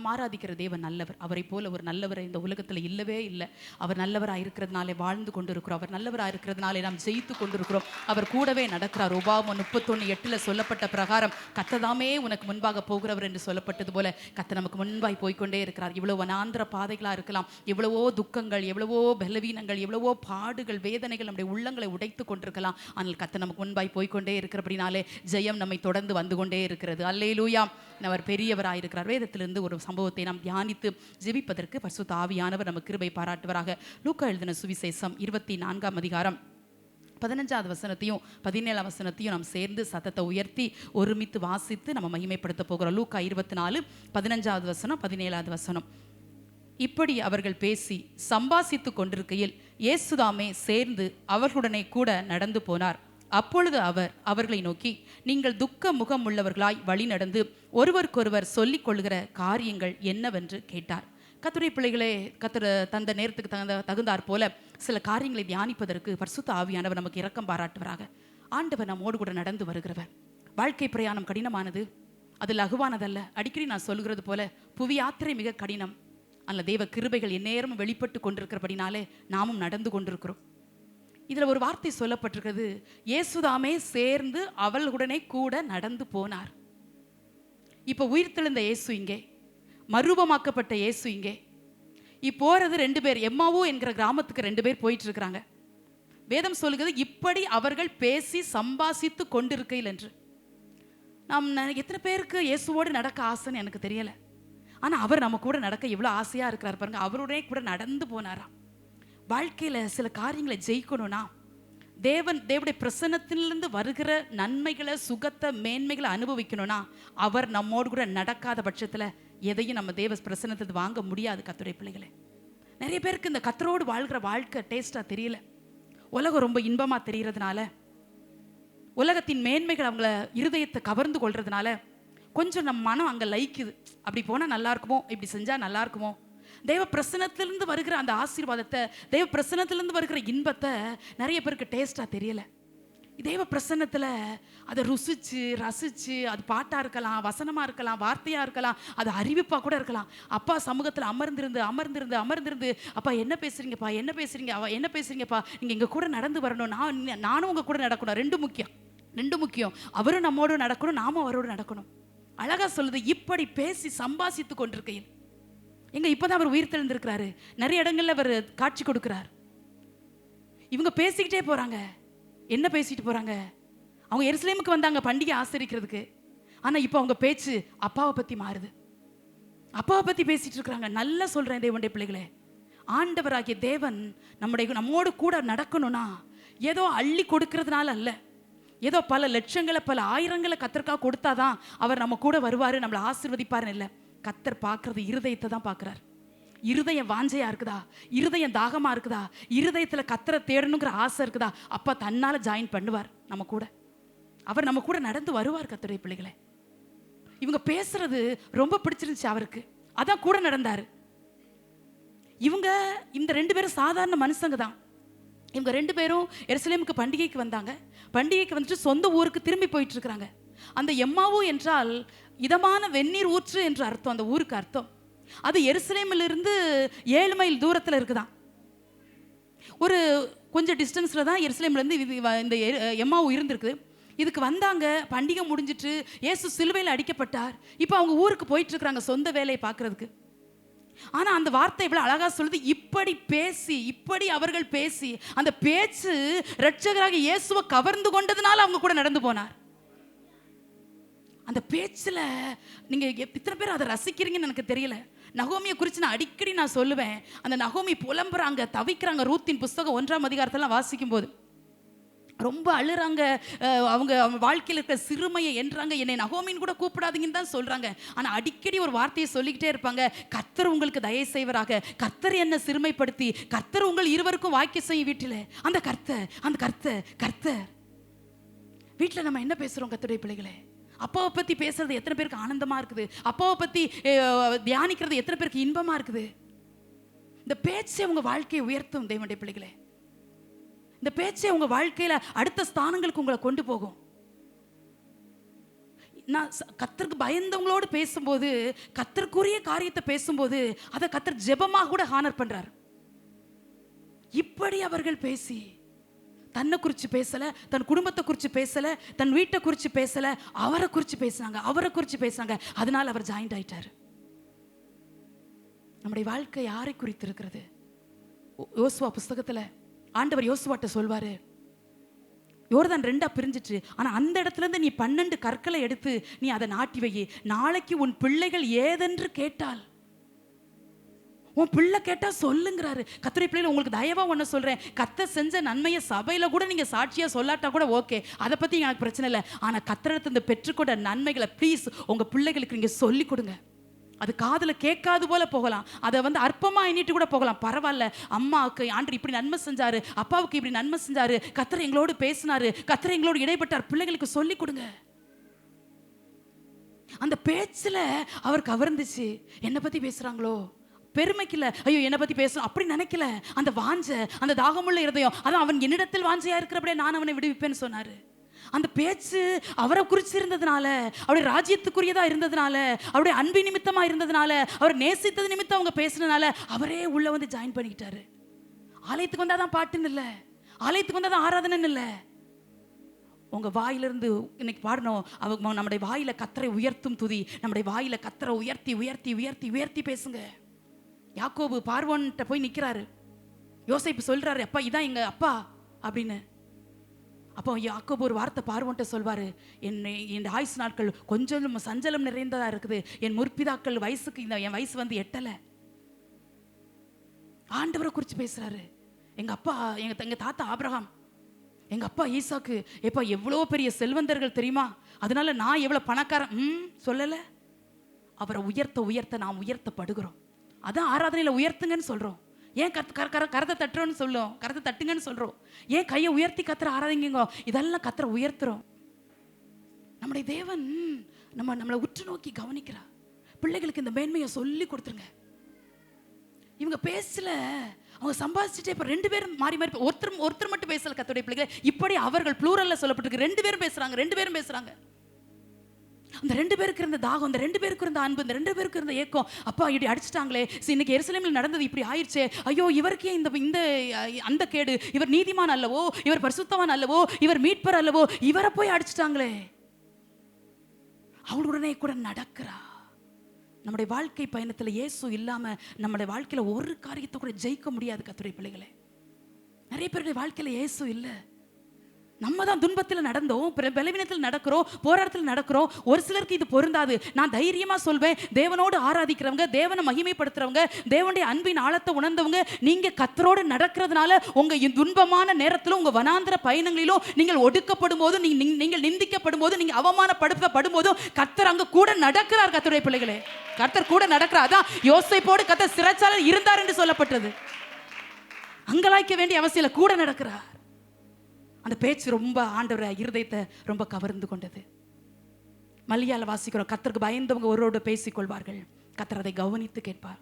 நாம் ஆராதிக்கிற தேவன் நல்லவர். அவரை போல ஒரு நல்லவர் இந்த உலகத்தில் இல்லவே இல்லை. அவர் நல்லவராக இருக்கிறதுனாலே வாழ்ந்து கொண்டிருக்கிறோம். அவர் நல்லவராக இருக்கிறதுனாலே நாம் ஜெயித்து கொண்டிருக்கிறோம். அவர் கூடவே நடக்கிறார். உபாகமம் 31:8 சொல்லப்பட்ட பிரகாரம் கர்த்ததாமே உனக்கு முன்பாக போகிறவர் என்று சொல்லப்பட்டது போல கர்த்தர் நமக்கு முன்பாய் போய்கொண்டே இருக்கிறார். இவ்வளவு வனாந்திர பாதைகளாக இருக்கலாம், எவ்வளவோ துக்கங்கள், எவ்வளவோ பலவீனங்கள், எவ்வளவோ பாடுகள், வேதனைகள் நம்முடைய உள்ளங்களை உடைத்து கொண்டிருக்கலாம். ஆனால் கர்த்தர் நமக்கு முன்பாய் போய்கொண்டே இருக்கிறபடினாலே ஜெயம் நம்மை தொடர்ந்து வந்து கொண்டே இருக்கிறது. அல்லேலூயா. அவர் பெரியவராயிருக்கிறார். வேதத்திலிருந்து ஒரு சம்பவத்தை நாம் தியானித்து ஜெபிப்பதற்கு பரிசுத்த ஆவியானவர் நமக்கு கிருபை பாராட்டுவராக. லூக்கா எழுதின சுவிசேஷம் 24ஆம் அதிகாரம் 15வது வசனத்தையும் 17ஆம் வசனத்தையும் நாம் சேர்ந்து சத்தத்தை உயர்த்தி ஒருமித்து வாசித்து நம்ம மகிமைப்படுத்த போகிறோம். லூக்கா 24 15வது வசனம் 17வது வசனம். இப்படி அவர்கள் பேசி சம்பாசித்து கொண்டிருக்கையில் இயேசுதாமே சேர்ந்து அவர்களுடனே கூட நடந்து போனார். அப்பொழுது அவர் அவர்களை நோக்கி, நீங்கள் துக்க முகம் உள்ளவர்களாய் வழி நடந்து ஒருவருக்கொருவர் சொல்லிக் கொள்கிற காரியங்கள் என்னவென்று கேட்டார். கர்த்தருடைய பிள்ளைகளே, கர்த்தர் தந்த நேரத்துக்கு தகுந்தாற் போல சில காரியங்களை தியானிப்பதற்கு பரிசுத்த ஆவியானவர் நமக்கு இரக்கம் பாராட்டுவராக. ஆண்டவர் நம்மோடு கூட நடந்து வருகிறவர். வாழ்க்கை பிரயாணம் கடினமானது, அது லகுவானதல்ல. அடிக்கடி நான் சொல்கிறது போல புவி யாத்திரை மிக கடினம். அல்ல, தேவ கிருபைகள் எந்நேரமும் வெளிப்பட்டு கொண்டிருக்கிறபடினாலே நாமும் நடந்து கொண்டிருக்கிறோம். இதில் ஒரு வார்த்தை சொல்லப்பட்டிருக்கிறது, இயேசுதாமே சேர்ந்து அவளுடனே கூட நடந்து போனார். இப்போ உயிர்த்தெழுந்த இயேசு இங்கே, மறுரூபமாக்கப்பட்ட இயேசு இங்கே. இப்போறது 2 பேர், எம்மாவோ என்கிற கிராமத்துக்கு 2 பேர் போயிட்டு இருக்கிறாங்க. வேதம் சொல்லுகிறது, இப்படி அவர்கள் பேசி சம்பாசித்து கொண்டிருக்கையில் என்று. நாம் எத்தனை பேருக்கு இயேசுவோடு நடக்க ஆசைன்னு எனக்கு தெரியலை. ஆனால் அவர் நம்ம கூட நடக்க எவ்வளோ ஆசையாக இருக்கிறார் பாருங்க. அவருடைய கூட நடந்து போனாராம். வாழ்க்கையில் சில காரியங்களை ஜெயிக்கணும்னா தேவனுடைய பிரசன்னத்திலிருந்து வருகிற நன்மைகளை, சுகத்தை, மேன்மைகளை அனுபவிக்கணும்னா அவர் நம்மோடு கூட நடக்காத பட்சத்தில் எதையும் நம்ம தேவ பிரசன்னத்தில் வாங்க முடியாது. கர்த்தருடைய பிள்ளைகளே, நிறைய பேருக்கு இந்த கர்த்தரோடு வாழ்கிற வாழ்க்கை டேஸ்டாக தெரியல. உலகம் ரொம்ப இன்பமாக தெரிகிறதுனால, உலகத்தின் மேன்மைகள் அவங்கள இருதயத்தை கவர்ந்து கொள்றதுனால கொஞ்சம் நம்ம மனம் அங்கே லைக்குது. அப்படி போனால் நல்லா இருக்குமோ, இப்படி செஞ்சால் நல்லா இருக்குமோ. தெய்வ பிரசன்னத்திலிருந்து வருகிற அந்த ஆசீர்வாதத்தை, தெய்வ பிரசன்னத்திலிருந்து வருகிற இன்பத்தை நிறைய பேருக்கு டேஸ்டாக தெரியல. தெய்வ பிரசன்னத்தில் அதை ருசிச்சு ரசிச்சு, அது பாட்டாக இருக்கலாம், வசனமாக இருக்கலாம், வார்த்தையாக இருக்கலாம், அது அறிவிப்பாக கூட இருக்கலாம். அப்பா சமூகத்தில் அமர்ந்திருந்து அப்பா என்ன பேசுறீங்கப்பா, என்ன பேசுறீங்க, என்ன பேசுறீங்கப்பா, நீங்கள் எங்கள் கூட நடந்து வரணும், நானும் உங்கள் கூட நடக்கணும். ரெண்டு முக்கியம். அவரும் நம்மோடு நடக்கணும், நாமும் அவரோடு நடக்கணும். அழகா சொல்லுது, இப்படி பேசி சம்பாசித்து கொண்டிருக்கையில். எங்க இப்பதான் அவர் உயிர் தெழுந்திருக்கிறாரு. நிறைய இடங்கள்ல அவர் காட்சி கொடுக்கிறார். இவங்க பேசிக்கிட்டே போறாங்க. என்ன பேசிட்டு போறாங்க? அவங்க எருசலேமுக்கு வந்தாங்க பண்டிகை ஆசரிக்கிறதுக்கு. ஆனா இப்போ அவங்க பேச்சு அப்பாவை பத்தி மாறுது. அப்பாவை பத்தி பேசிட்டு இருக்கிறாங்க. நல்லா சொல்றேன் தேவனுடைய பிள்ளைகளே, ஆண்டவராகிய தேவன் நம்மோடு கூட நடக்கணும்னா ஏதோ அள்ளி கொடுக்கறதுனால அல்ல, ஏதோ பல லட்சங்களை பல ஆயிரங்களை கர்த்தருக்காக கொடுத்தாதான் அவர் நம்ம கூட வருவாரு, நம்மளை ஆசீர்வதிப்பாருன்னு இல்லை. கர்த்தர் பார்க்கறது இருதயத்தை தான் பார்க்கிறார். இருதயம் வாஞ்சையா இருக்குதா, இருதயம் தாகமா இருக்குதா, இருதயத்துல கர்த்தரை தேடணுங்கிற ஆசை இருக்குதா, அப்பா தன்னால ஜாயின் பண்ணுவார் நம்ம கூட. அவர் நம்ம கூட நடந்து வருவார். கர்த்தருடைய பிள்ளைகளே, இவங்க பேசுறது ரொம்ப பிடிச்சிருந்துச்சு அவருக்கு, அதான் கூட நடந்தாரு. இவங்க இந்த 2 பேரும் சாதாரண மனுஷங்க தான். இவங்க 2 பேரும் எருசலேமுக்கு பண்டிகைக்கு வந்தாங்க. பண்டிகைக்கு வந்துட்டு சொந்த ஊருக்கு திரும்பி போயிட்டு இருக்கிறாங்க. அந்த எம்மாவு என்றால் இதமான வெந்நீர் ஊற்று என்று அர்த்தம். அந்த ஊருக்கு அர்த்தம் அது எருசலேமிலிருந்து 7 மைல் தூரத்தில் இருக்குதான். ஒரு கொஞ்சம் டிஸ்டன்ஸில் தான் எருசலேம்லேருந்து இந்த எம்மாவு இருந்திருக்கு. இதுக்கு வந்தாங்க. பண்டிகை முடிஞ்சிட்டு இயேசு சிலுவையில் அடிக்கப்பட்டார். இப்போ அவங்க ஊருக்கு போயிட்டு இருக்கிறாங்க சொந்த வேலையை பார்க்கறதுக்கு. ஆனா அந்த வார்த்தை இவ்வளவு அழகா சொல்லுது, இப்படி அவர்கள் பேசி, அந்த பேச்சு இரட்சகராக இயேசுவை கவர்ந்து கொண்டதுனால அவங்க கூட நடந்து போனார். அந்த பேச்சுல நீங்க எத்தனை பேர் அதை ரசிக்கிறீங்கன்னு எனக்கு தெரியல. நகோமியை குறித்து நான் அடிக்கடி சொல்லுவேன். அந்த நகோமி புலம்புறாங்க, தவிக்கிறாங்க. ரூத்தின் புஸ்தகம் 1ஆம் அதிகாரத்தெல்லாம் வாசிக்கும் போது ரொம்ப அழுறாங்க. அவங்க வாழ்க்கையில் இருக்கிற சிறுமையை என்றாங்க. என்னை நகோமின்னு கூட கூப்பிடாதீங்கன்னு தான் சொல்றாங்க. ஆனால் அடிக்கடி ஒரு வார்த்தையை சொல்லிக்கிட்டே இருப்பாங்க, கர்த்தர் உங்களுக்கு தயை செய்வராக, கர்த்தர் என்ன சிறுமைப்படுத்தி, கர்த்தர் உங்கள் இருவருக்கும் வாக்கிய செய்யும் வீட்டில். அந்த கர்த்தர் வீட்டில் நம்ம என்ன பேசுகிறோம்? கர்த்தருடைய பிள்ளைகளே, அப்பாவை பற்றி பேசுறது எத்தனை பேருக்கு ஆனந்தமா இருக்குது? அப்பாவை பற்றி தியானிக்கிறது எத்தனை பேருக்கு இன்பமா இருக்குது? இந்த பேச்சை உங்க வாழ்க்கையை உயர்த்தும் தேவனுடைய பிள்ளைகளே. இந்த பேச்சை உங்க வாழ்க்கையில அடுத்த ஸ்தானங்களுக்கு உங்களை கொண்டு போகும். நான் கர்த்தருக்கு பயந்தவங்களோடு பேசும்போது, கர்த்தருக்குரிய காரியத்தை பேசும்போது அதை கர்த்தர் ஜெபமாக கூட ஹானர் பண்றார். இப்படி அவர்கள் பேசி தன்னை குறித்து பேசல, தன் குடும்பத்தை குறித்து பேசல, தன் வீட்டை குறித்து பேசல, அவரை குறித்து பேசினாங்க. அதனால அவர் ஜாயிண்ட் ஆயிட்டார். நம்முடைய வாழ்க்கை யாரை குறித்து இருக்கிறது? யோசுவா புஸ்தகத்துல ஆண்டவர் யோசுவாட்ட சொல்வாரு, யோர்தான் 2 பிரிஞ்சிட்டு, ஆனா அந்த இடத்துல இருந்து நீ 12 கற்களை எடுத்து நீ அதை நாட்டி வை. நாளைக்கு உன் பிள்ளைகள் ஏதென்று கேட்டால், உன் பிள்ளை கேட்டா சொல்லுங்கிறாரு. கர்த்தருடைய பிள்ளைகள், உங்களுக்கு தயவா ஒண்ணு சொல்றேன், கர்த்தர் செஞ்ச நன்மையை சபையில கூட நீங்க சாட்சியா சொல்லாட்டா கூட ஓகே, அதை பத்தி எனக்கு பிரச்சனை இல்லை. ஆனா கர்த்தரிடத்துல பெற்றுக்கொண்ட நன்மைகளை ப்ளீஸ் உங்க பிள்ளைகளுக்கு நீங்க சொல்லி கொடுங்க. அது காதுல கேட்காது போல போகலாம், அதை அற்பமா எண்ணிட்டு கூட போகலாம், பரவாயில்ல. அம்மாவுக்கு ஆண்டவர் இப்படி நன்மை செஞ்சாரு, அப்பாவுக்கு இப்படி நன்மை செஞ்சாரு, கர்த்தர் எங்களோடு பேசினாரு, கர்த்தர் எங்களோடு இடைப்பட்டார், பிள்ளைகளுக்கு சொல்லி கொடுங்க. அந்த பேச்சுல அவர் கவர்ந்துச்சு. என்னை பத்தி பேசுறாங்களோ, பெருமைக்கு இல்ல, ஐயோ என்னை பத்தி பேசணும் அப்படி நினைக்கல. அந்த வாஞ்ச, அந்த தாகமுள்ள இருதயம், அதான் அவன் என்னிடத்தில் வாஞ்சையா இருக்கிறபடியே நான் அவனை விடுவிப்பேன்னு சொன்னாரு. அந்த பேச்சு அவரை குறிச்சு இருந்ததுனால, அவருடைய ராஜ்யத்துக்குரியதா இருந்ததுனால, அவருடைய அன்பு நிமித்தமா இருந்ததுனால, அவர் நேசித்தது நிமித்தம் அவங்க பேசினால அவரே உள்ள ஜாயின் பண்ணிக்கிட்டாரு. ஆலயத்துக்கு வந்தாதான் பாட்டுன்னு இல்லை, ஆலயத்துக்கு வந்தாதான் ஆராதனைன்னு இல்லை. உங்க வாயிலிருந்து இன்னைக்கு பாடணும், அவங்க நம்முடைய வாயில கர்த்தரை உயர்த்தும் துதி, நம்முடைய வாயில கர்த்தரை உயர்த்தி உயர்த்தி உயர்த்தி உயர்த்தி பேசுங்க. யாக்கோபு பார்வோன்ட்ட போய் நிக்கிறாரு. யோசேப்பு சொல்றாரு, அப்பா இதான் எங்க அப்பா அப்படின்னு. அப்போ யாக்கோபு ஒரு வார்த்தை பார்வோன்ட்ட சொல்வாரு, என் ஆயுசு நாட்கள் கொஞ்சம் சஞ்சலம் நிறைந்ததா இருக்குது, என் முற்பிதாக்கள் வயசுக்கு என் வயசு எட்டல. ஆண்டவரை குறித்து பேசுறாரு. எங்க அப்பா, எங்க தாத்தா ஆபிரகாம், எங்க அப்பா ஈசாக்கு, எப்பா எவ்வளோ பெரிய செல்வந்தர்கள் தெரியுமா, அதனால நான் எவ்வளவு பணக்காரன் சொல்லல. அவரை உயர்த்த உயர்த்த நாம் உயர்த்தப்படுகிறோம். அதான் ஆராதனையில உயர்த்துங்கன்னு சொல்றோம். ஏன் கரத்தை தட்டுறோன்னு சொல்லும், கரத்தை தட்டுங்கன்னு சொல்றோம். ஏன் கையை உயர்த்தி கத்துற ஆராதிங்க, இதெல்லாம் கத்துற உயர்த்துறோம். நம்முடைய தேவன் நம்மளை உற்று நோக்கி கவனிக்கிறார். பிள்ளைகளுக்கு இந்த மேன்மையை சொல்லி கொடுத்துருங்க. இவங்க பேசல, அவங்க சம்பாதிச்சுட்டே இப்ப 2 பேரும் மாறி மாறி, ஒருத்தர் மட்டும் பேசல. கர்த்தருடைய பிள்ளைகளை இப்படி அவர்கள் ப்ளூரல்ல சொல்லப்பட்டிருக்கு. 2 பேரும் பேசுறாங்க. அந்த 2 பேருக்கு இருந்த தாகம், அந்த 2 பேருக்கு இருந்த அன்பு, அந்த 2 பேருக்கு இருந்த ஏக்கம், அப்பா இப்படி அடிச்சிட்டாங்களே, இன்னைக்கு எருசலேமில் நடந்தது இப்படி ஆயிடுச்சே, ஐயோ இவருக்கே இந்த அந்த கேடு, இவர் நீதிமான் அல்லவோ, இவர் பரிசுத்தவான் அல்லவோ, இவர் மீட்பர் அல்லவோ, இவரை போய் அடிச்சிட்டாங்களே. அவளுடனே கூட நடக்கிறா. நம்முடைய வாழ்க்கை பயணத்தில் இயேசு இல்லாம நம்முடைய வாழ்க்கையில ஒரு காரியத்தை கூட ஜெயிக்க முடியாது. கர்த்தருடைய பிள்ளைகளே, நிறைய பேருடைய வாழ்க்கையில இயேசு இல்லை. நம்ம தான் துன்பத்தில் நடந்தோம், பலவீனத்தில் நடக்கிறோம், போராட்டத்தில் நடக்கிறோம். ஒரு சிலருக்கு இது பொருந்தாது. நான் தைரியமா சொல்வேன், தேவனோடு ஆராதிக்கிறவங்க, தேவனை மகிமைப்படுத்துறவங்க, தேவனுடைய அன்பின் ஆழத்தை உணர்ந்தவங்க, நீங்க கர்த்தரோடு நடக்கிறதுனால உங்க துன்பமான நேரத்திலும், உங்க வனாந்திர பயணங்களிலும், நீங்கள் ஒடுக்கப்படும் போது, நீங்கள் நிந்திக்கப்படும் போது, நீங்க அவமானப்படுத்தப்படும் போதும் கர்த்தர் அங்க கூட நடக்கிறார். கர்த்தருடைய பிள்ளைகளே, கர்த்தர் கூட நடக்கிறார். அதான் யோசேப்போடு கர்த்தர் சிறைச்சாலையில் இருந்தார் என்று சொல்லப்பட்டது. அங்கலாய்க்க வேண்டிய அவசியம் கூட நடக்கிறார். அந்த பேச்சு ரொம்ப ஆண்டவர இருதயத்தை ரொம்ப கவர்ந்து கொண்டது. மல்லியால வாசிக்கிறோம், கர்த்தருக்கு பயந்தவங்க ஒருவரோடு பேசிக்கொள்வார்கள், கர்த்தர் அதை கவனித்து கேட்பார்.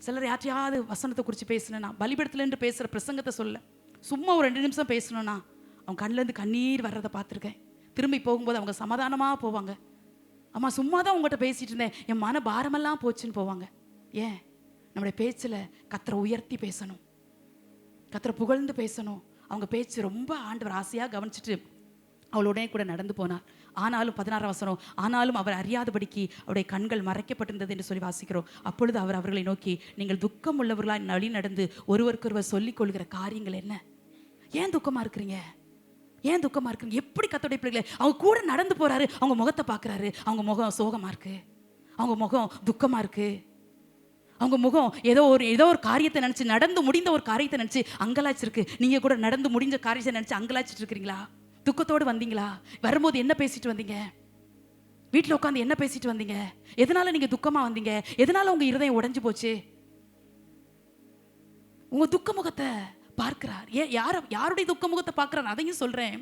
சிலர் யாரையாவது வசனத்தை குறித்து பேசணும்னா, பலிபீடத்துல இருந்து பேசுற பிரசங்கத்தை சொல்ல சும்மா ஒரு 2 நிமிஷம் பேசணும்னா அவங்க கண்ணிலேருந்து கண்ணீர் வர்றதை பார்த்துருக்கேன். திரும்பி போகும்போது அவங்க சமாதானமா போவாங்க. அம்மா சும்மா தான் உங்கள்கிட்ட பேசிட்டு இருந்தேன், என் மன பாரமெல்லாம் போச்சுன்னு போவாங்க. ஏன்? நம்முடைய பேச்சில் கர்த்தரை உயர்த்தி பேசணும், கர்த்தரை புகழ்ந்து பேசணும். அவங்க பேச்சு ரொம்ப ஆண்டவர் ஆசையாக கவனிச்சுட்டு அவளுடனே கூட நடந்து போனார். ஆனாலும் 16 வசனம், ஆனாலும் அவர் அறியாதபடிக்கு அவருடைய கண்கள் மறைக்கப்பட்டிருந்தது என்று சொல்லி வாசிக்கிறோம். அப்பொழுது அவர் அவர்களை நோக்கி, நீங்கள் துக்கம் உள்ளவர்களாய் வழி நடந்து ஒருவருக்கொருவர் சொல்லிக் கொள்கிற காரியங்கள் என்ன? ஏன் துக்கமா இருக்கிறீங்க? ஏன் துக்கமா இருக்கிறீங்க? எப்படி கர்த்தருடைய பிள்ளைகளே அவங்க கூட நடந்து போறாரு, அவங்க முகத்தை பார்க்குறாரு, அவங்க முகம் சோகமா இருக்கு, அவங்க முகம் துக்கமா இருக்கு, அவங்க முகம் ஏதோ ஒரு காரியத்தை நினைச்சு, நடந்து முடிந்த ஒரு காரியத்தை நினைச்சு அங்கலாச்சிருக்கு. நீங்க கூட நடந்து முடிஞ்ச காரியத்தை நினைச்சு அங்கலாச்சிட்டு இருக்கிறீங்களா? துக்கத்தோடு வந்தீங்களா? வரும்போது என்ன பேசிட்டு வந்தீங்க? வீட்டில் உட்காந்து என்ன பேசிட்டு வந்தீங்க? எதனால நீங்க துக்கமா வந்தீங்க? எதனால உங்க இருதயம் உடைஞ்சு போச்சு? உங்க துக்க முகத்தை பார்க்கிறார். யாருடைய துக்க முகத்தை பார்க்கிறார்? அதையும் சொல்றேன்.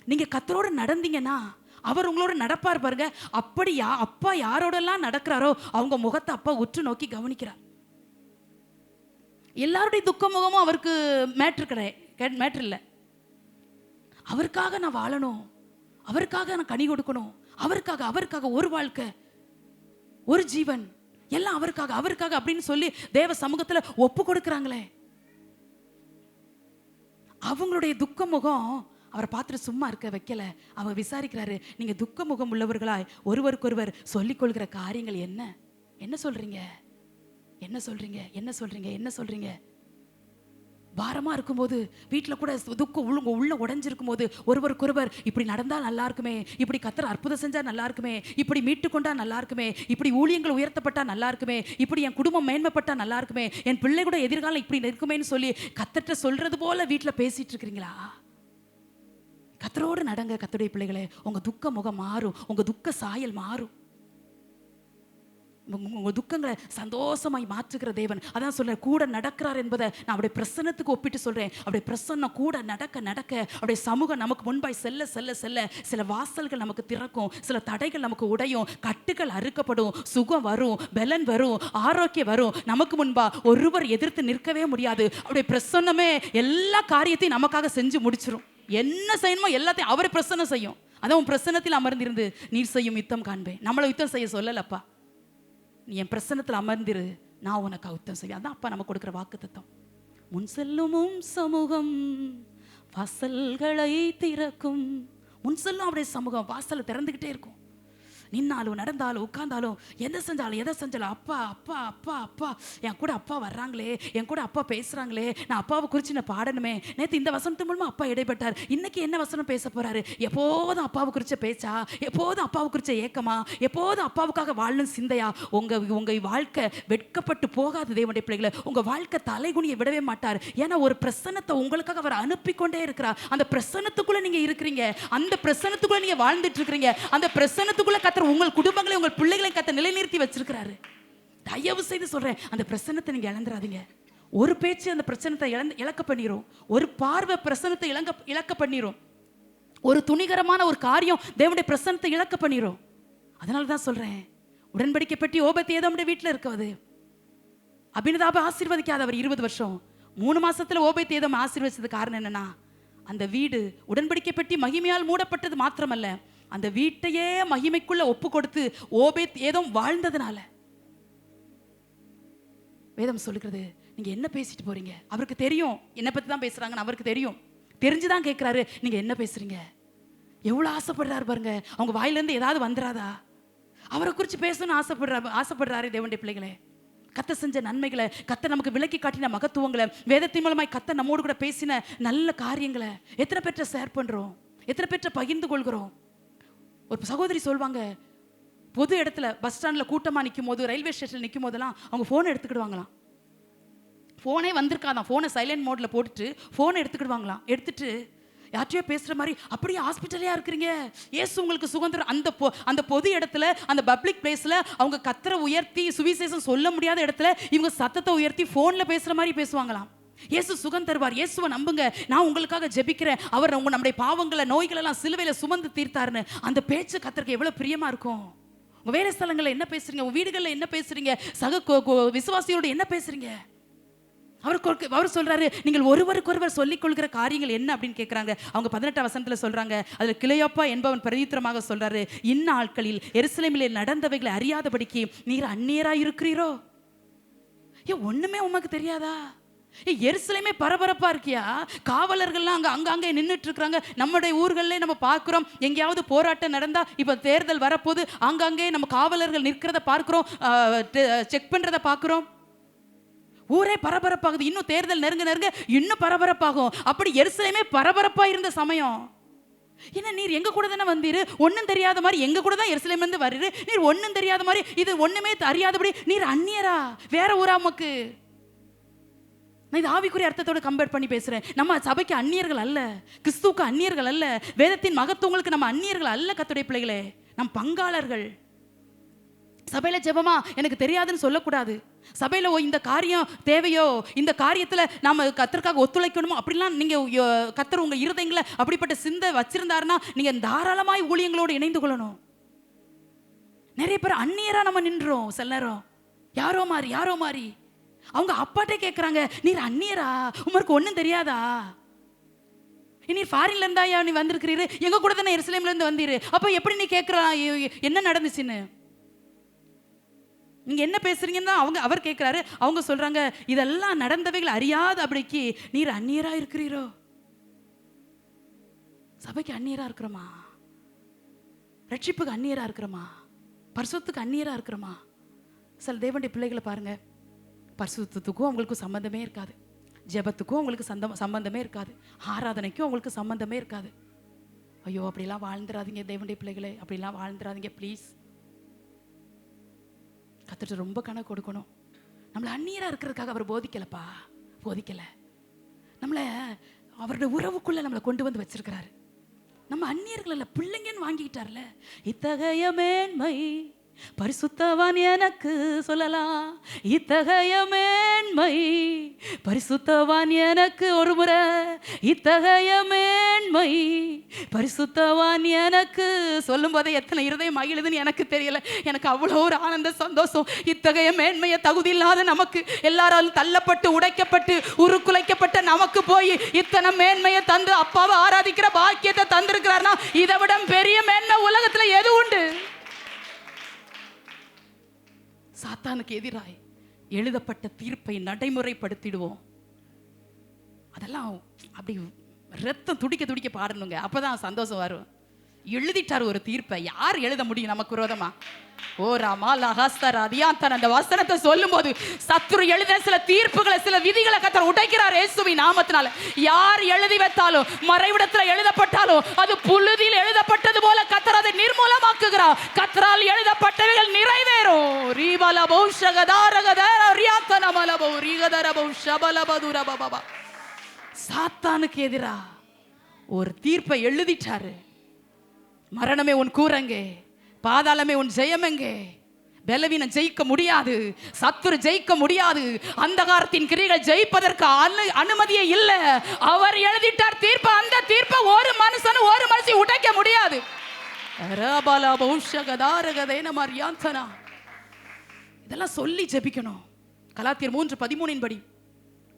நீங்க கர்த்தரோடு நடந்தீங்கன்னா அவர் உங்களோட நடப்பார் பாருங்க. அப்படி அப்பா யாரோடெல்லாம் நடக்கிறாரோ அவங்க முகத்தை அப்பா உற்று நோக்கி கவனிக்கிறார். எல்லாருடைய துக்க முகமும் அவருக்கு மேட்ரு இல்லை. அவருக்காக நான் வாழணும், அவருக்காக நான் கனி கொடுக்கணும், அவருக்காக அவருக்காக ஒரு வாழ்க்கை, ஒரு ஜீவன், எல்லாம் அவருக்காக அவருக்காக அப்படின்னு சொல்லி தேவ சமூகத்துல ஒப்பு கொடுக்கறாங்களே. அவங்களுடைய துக்க முகம் அவரை பார்த்துட்டு சும்மா இருக்க வைக்கல. அவர் விசாரிக்கிறாரு, நீங்க துக்க முகம் உள்ளவர்களாய் ஒருவருக்கொருவர் சொல்லிக் கொள்கிற காரியங்கள் என்ன? என்ன சொல்றீங்க? என்ன சொல்றீங்க? என்ன சொல்றீங்க? என்ன சொல்றீங்க? பாரமா இருக்கும்போது, வீட்டுல கூட துக்கம் உள்ள உடைஞ்சிருக்கும் போது ஒருவருக்கொருவர் இப்படி நடந்தால் நல்லா இருக்குமே, இப்படி கர்த்தர் அற்புதம் செஞ்சா நல்லா இருக்குமே, இப்படி மீட்டு கொண்டா நல்லா இருக்குமே, இப்படி ஊழியங்கள் உயர்த்தப்பட்டா நல்லா இருக்குமே, இப்படி என் குடும்பம் மேன்மைப்பட்டா நல்லா இருக்குமே, என் பிள்ளை கூட எதிர்காலம் இப்படி இருக்குமேன்னு சொல்லி கர்த்தர்ட்ட சொல்றது போல வீட்டுல பேசிட்டு இருக்கிறீங்களா? கர்த்தரோடு நடங்க கர்த்தருடைய பிள்ளைகளே. உங்க துக்க முகம் மாறும், உங்க துக்க சாயல் மாறும். உங்க துக்கங்களை சந்தோஷமாய் மாற்றுகிற தேவன். அதான் சொல்றேன், கூட நடக்கிறார் என்பதை நான் அவருடைய பிரசன்னத்துக்கு ஒப்பிட்டு சொல்றேன். அவருடைய பிரசன்னம் கூட நடக்க நடக்க அவருடைய சமூகம் நமக்கு முன்பாய் செல்ல செல்ல செல்ல சில வாசல்கள் நமக்கு திறக்கும், சில தடைகள் நமக்கு உடையும், கட்டுகள் அறுக்கப்படும், சுகம் வரும், பலன் வரும், ஆரோக்கியம் வரும். நமக்கு முன்பா ஒருவர் எதிர்த்து நிற்கவே முடியாது. அவருடைய பிரசன்னமே எல்லா காரியத்தையும் நமக்காக செஞ்சு முடிச்சிடும். என்ன செய்யணுமோ எல்லாத்தையும் அவரை பிரசன்னம் செய்யும். அதான் உன் பிரசன்னத்தில் அமர்ந்திருந்து நீர் செய்யும் யுத்தம் காண்பேன். நம்மளை யுத்தம் செய்ய சொல்லலப்பா, நீ என் பிரசன்னத்தில் அமர்ந்திரு, நான் உனக்கு யுத்தம் செய்வேன். அதான் அப்பா நம்ம கொடுக்குற வாக்குத்தத்தம். முன் செல்லும் சமூகம் வாசல்களை திறக்கும். முன் செல்லும் அவருடைய சமூகம் வாசலை திறந்துகிட்டே இருக்கும். நின்னாலும் நடந்தாலும் உட்கார்ந்தாலும் எதை செஞ்சாலும் எதை செஞ்சாலும் அப்பா அப்பா அப்பா அப்பா, என் கூட அப்பா வர்றாங்களே, என் கூட அப்பா பேசுறாங்களே, நான் அப்பாவை குறித்து நான் பாடணுமே. நேற்று இந்த வசனத்து மூலமா அப்பா இடைப்பட்டார், இன்னைக்கு என்ன வசனம் பேச போறாரு? எப்போதும் அப்பாவை குறிச்ச பேச்சா, எப்போதும் அப்பாவை குறிச்ச ஏக்கமா, எப்போதும் அப்பாவுக்காக வாழணும் சிந்தையா? உங்க வாழ்க்கை வெட்கப்பட்டு போகாது தேவனுடைய பிள்ளைகளை. உங்க வாழ்க்கை தலைகுனியை விடவே மாட்டார். ஏன்னா ஒரு பிரசன்னத்தை உங்களுக்காக அவர் அனுப்பி கொண்டே இருக்கிறார். அந்த பிரசன்னத்துக்குள்ள நீங்க இருக்கிறீங்க, அந்த பிரசன்னத்துக்குள்ள நீங்க வாழ்ந்துட்டு இருக்கிறீங்க. அந்த பிரசன்னத்துக்குள்ள கர்த்தர் உங்கள் குடும்பங்களை உங்கள் பிள்ளைகளை கர்த்தர் நிலைநிறுத்தி வச்சிருக்கிறாரு. தயவு செய்து சொல்றேன், அந்த பிரசன்னத்தை நீங்க இழந்துடாதீங்க. ஒரு பேச்சு அந்த பிரசன்னத்தை இழக்க பண்ணிரும், ஒரு பார்வை பிரசன்னத்தை இழக்க பண்ணிரும், ஒரு துணிகரமான ஒரு காரியம் தேவனுடைய பிரசன்னத்தை இழக்க பண்ணிரும். அதனால தான் சொல்றேன், உடன்படிக்கை பெட்டி ஓபேத்ஏதோமுடைய வீட்டில் இருக்காது. அபினதாபை ஆசீர்வதிக்காத அவர் 20 வருஷம் 3 மாசத்துல ஓபேத்ஏதோம் ஆசீர்வதிச்சது காரணம் என்னன்னா, அந்த வீடு உடன்படிக்கை பெட்டி மகிமையால் மூடப்பட்டது மாத்திரமல்ல, அந்த வீட்டையே மகிமைக்குள்ள ஒப்பு கொடுத்து ஓபேத்ஏதோம் வாழ்ந்ததுனால. வேதம் சொல்லுகிறது, நீங்க என்ன பேசிட்டு போறீங்க? அவருக்கு தெரியும் என்ன பத்தி தான் பேசுறாங்கன்னு அவருக்கு தெரியும். தெரிஞ்சுதான் கேட்கிறாரு, நீங்க என்ன பேசுறீங்க? எவ்வளவு ஆசைப்படுறாரு பாருங்க. அவங்க வாயிலிருந்து ஏதாவது வந்துடாதா? அவரை குறித்து பேசணும்னு ஆசைப்படுறாரு தேவனுடைய பிள்ளைகளே. கர்த்தர் செஞ்ச நன்மைகளை, கர்த்தர் நமக்கு விளக்கி காட்டின மகத்துவங்களை, வேதத்தின் மூலமாய் கர்த்தர் நம்மோடு கூட பேசின நல்ல காரியங்களை எத்தனை பேற்ற ஷேர் பண்றோம்? எத்தனை பேற்ற பகிர்ந்து கொள்கிறோம்? ஒரு சகோதரி சொல்வாங்க, பொது இடத்துல பஸ் ஸ்டாண்ட்ல கூட்டமா நிற்கும் போது, ரயில்வே ஸ்டேஷன்ல நிற்கும் போதெல்லாம் அவங்க போனை எடுத்துக்கிடுவாங்களாம். போனே வந்திருக்காதான், போனை சைலண்ட் மோட்ல போட்டுட்டு போனை எடுத்துக்கிடுவாங்களாம். எடுத்துட்டு யார்ட்டையோ பேசுற மாதிரி, அப்படியே ஹாஸ்பிட்டலையா இருக்கிறீங்க, இயேசு உங்களுக்கு சுதந்திரம். அந்த பொது இடத்துல, அந்த பப்ளிக் பிளேஸ்ல அவங்க கர்த்தரை உயர்த்தி சுவிசேஷம் சொல்ல முடியாத இடத்துல இவங்க சத்தத்தை உயர்த்தி போன்ல பேசுற மாதிரி பேசுவாங்களாம். இயேசு சுகம் தருவார், இயேசுவை நம்புங்க, நான் உங்களுக்காக ஜெபிக்கிறேன், அவர் நம்முடைய பாவங்களை நோய்கள் எல்லாம் சிலுவையில சுமந்து தீர்த்தாருன்னு. அந்த பேச்சு கர்த்தருக்கு எவ்வளவு பிரியமா இருக்கும். உங்க வேலை ஸ்தலங்கள்ல என்ன பேசுறீங்க? உங்க வீடுகள்ல என்ன பேசுறீங்க? சக விசுவாசியோட என்ன பேசுறீங்க? அவர் சொல்றாரு, நீங்கள் ஒருவருக்கொருவர் சொல்லிக் கொள்கிற காரியங்கள் என்ன அப்படின்னு கேட்கிறாங்க. அவங்க 18 வசனத்துல சொல்றாங்க, அதுல கிளையோப்பா என்பவன் பிரதித்திரமாக சொல்றாரு, இந்நாட்களில் எருசலேமிலே நடந்தவைகளை அறியாதபடிக்கு நீர் அந்நியரா இருக்கிறீரோ? ஒண்ணுமே உமக்கு தெரியாதா? எருசலேமே பரபரப்பா இருக்கியா? காவலர்கள்லாம் அங்க நின்றுட்டு இருக்கிறாங்க. நம்முடைய ஊர்கள்ல நம்ம பார்க்கிறோம், எங்கேயாவது போராட்டம் நடந்தா, இப்ப தேர்தல் வரப்போது, அங்கங்கே நம்ம காவலர்கள் நிற்கிறத பார்க்கிறோம், செக் பண்றத பார்க்கிறோம். ஊரே பரபரப்பாகுது. இன்னும் தேர்தல் நெருங்க நெருங்க இன்னும் பரபரப்பாகும். அப்படி எருசலேமே பரபரப்பா இருந்த சமயம், என்ன நீர் எங்க கூட தானே வந்தீரு, ஒன்னும் தெரியாத மாதிரி எங்க கூட தான் எருசலேம் இருந்து வரீரு, நீர் ஒன்னும் தெரியாத மாதிரி, இது ஒண்ணுமே அறியாதபடி நீர் அந்நியரா, வேற ஊராமக்கு. நான் இது ஆவிக்குரிய அர்த்தத்தோட கம்பேர் பண்ணி பேசுறேன். நம்ம சபைக்கு அந்நியர்கள் அல்ல, கிறிஸ்துவுக்கு அந்நியர்கள் அல்ல, வேதத்தின் மகத்துவங்களுக்கு நம்ம அந்நியர்கள் அல்ல. கர்த்தருடைய பிள்ளைகளே, நம் பங்காளர்கள். சபையில ஜெபமா எனக்கு தெரியாதுன்னு சொல்லக்கூடாது. சபையில இந்த காரியம் தேவையோ, இந்த காரியத்துல நாம கர்த்தருக்காக ஒத்துழைக்கணுமோ அப்படிலாம் நீங்க கர்த்தர் உங்க இருதயங்களை அப்படிப்பட்ட சிந்தை வச்சிருந்தாருன்னா நீங்க தாராளமாய் ஊழியங்களோடு இணைந்து கொள்ளணும். நிறைய பேர் அந்நியரா நம்ம நின்றோம். சில நேரம் யாரோ மாறி அவங்க அப்பாட்டே கேட்குறாங்க, நீர் அந்நியரா, உமக்கு ஒன்றும் தெரியாதா? நீ ஃபாரின்ல இருந்தா நீ வந்திருக்கிறீரு, எங்க கூட தானே எருசலேம்ல இருந்து வந்தீரு, அப்ப எப்படி நீ கேட்கிறா என்ன நடந்துச்சுன்னு, நீங்க என்ன பேசுறீங்கன்னா அவர் கேட்கிறாரு. அவங்க சொல்றாங்க, இதெல்லாம் நடந்தவைகள் அறியாத அப்படிக்கு நீர் அந்நியரா இருக்கிறீரோ. சபைக்கு அந்நியரா இருக்கிறோமா? ரட்சிப்புக்கு அந்நியரா இருக்கிறோமா? பரிசுத்தத்துக்கு அந்நியரா இருக்கிறோமா? சில தேவனுடைய பிள்ளைகளை பாருங்க, பரிசுத்தத்துக்கும் அவங்களுக்கும் சம்பந்தமே இருக்காது, ஜெபத்துக்கும் அவங்களுக்கு சம்பந்தமே இருக்காது, ஆராதனைக்கும் அவங்களுக்கு சம்பந்தமே இருக்காது. ஐயோ, அப்படிலாம் வாழ்ந்துடாதீங்க தேவனுடைய பிள்ளைகளே, அப்படிலாம் வாழ்ந்துடாதீங்க ப்ளீஸ். கர்த்தர் ரொம்ப கணக்கு கொடுக்கணும். நம்மளை அந்நியரா இருக்கிறதுக்காக அவர் போதிக்கல. நம்மளை அவருடைய உறவுக்குள்ள நம்மளை கொண்டு வந்து வச்சிருக்கிறாரு. நம்ம அந்நியர்கள் அல்ல, பிள்ளைங்கன்னு வாங்கிக்கிட்டார்ல. இத்தகைய மேன்மை பரிசுத்தவான் எனக்கு சொல்லலாம், இத்தகைய மேன்மை பரிசுத்தவான் எனக்கு, ஒரு முறை இத்தகைய மேன்மை பரிசுத்தவான் எனக்கு சொல்லும் போதே எத்தனை இருதயம் மகிழுதுன்னு எனக்கு தெரியல. எனக்கு அவ்வளோ ஒரு ஆனந்த சந்தோஷம். இத்தகைய மேன்மையை தகுதி இல்லாத நமக்கு, எல்லாராலும் தள்ளப்பட்டு உடைக்கப்பட்டு உருக்குலைக்கப்பட்ட நமக்கு போய் இத்தனை மேன்மையை தந்து அப்பாவை ஆராதிக்கிற பாக்கியத்தை தந்திருக்கிறார்னா இதை விட பெரிய மேன்மை உலகத்துல எது உண்டு? சாத்தானுக்கு எதிராய் எழுதப்பட்ட தீர்ப்பை நடைமுறைப்படுத்திடுவோம். அதெல்லாம் அப்படி ரத்தம் துடிக்க பாடணுங்க, அப்பதான் சந்தோஷம் வரும். எழுதிட்டார் ஒரு தீர்ப்பை, யார் எழுத முடியும் நமக்கு விரோதமா? ஓ ராமா லஹஸ்தரா தியாந்தன் அந்த வசனத்தை சொல்லும் போது சத்துரு எழுத சில தீர்ப்புகளை, சில விதிகளை கர்த்தர் உடைக்கிறார் இயேசுவின் நாமத்தினால. யார் எழுதி வைத்தாலும், மறைவிடத்தில் எழுதப்பட்டாலும் அது புழுதியில் எழுதப்பட்டது போல கர்த்தர் அதை நிர்மூலமாக்குகிறார். கர்த்தரால் எழுதப்பட்டவைகள் நிறைவேறும். ரீபலபோ ஷகதாரகத ரியாத்தனமலபோ ரிகதரபோ ஷபலபதுரபபா. சாத்தானுக்கு எதிரா ஒரு தீர்ப்பை எழுதிட்டாரு. மரணமே உன் கூரங்கே, பாதாளமே உன் ஜெயமெங்கே, பலவீனம் ஜெயிக்க முடியாது, சத்துரு ஜெயிக்க முடியாது, அந்தகாரத்தின் கிரியைகள் ஜெயிப்பதற்கு அனுமதியே இல்லை. அவர் எழுதிட்டார் தீர்ப்பு. அந்த தீர்ப்பை ஒரு மனுஷன் ஒரு மனுஷி உடைக்க முடியாது. இதெல்லாம் சொல்லி ஜெபிக்கணும். கலாத்தியர் 3:13 படி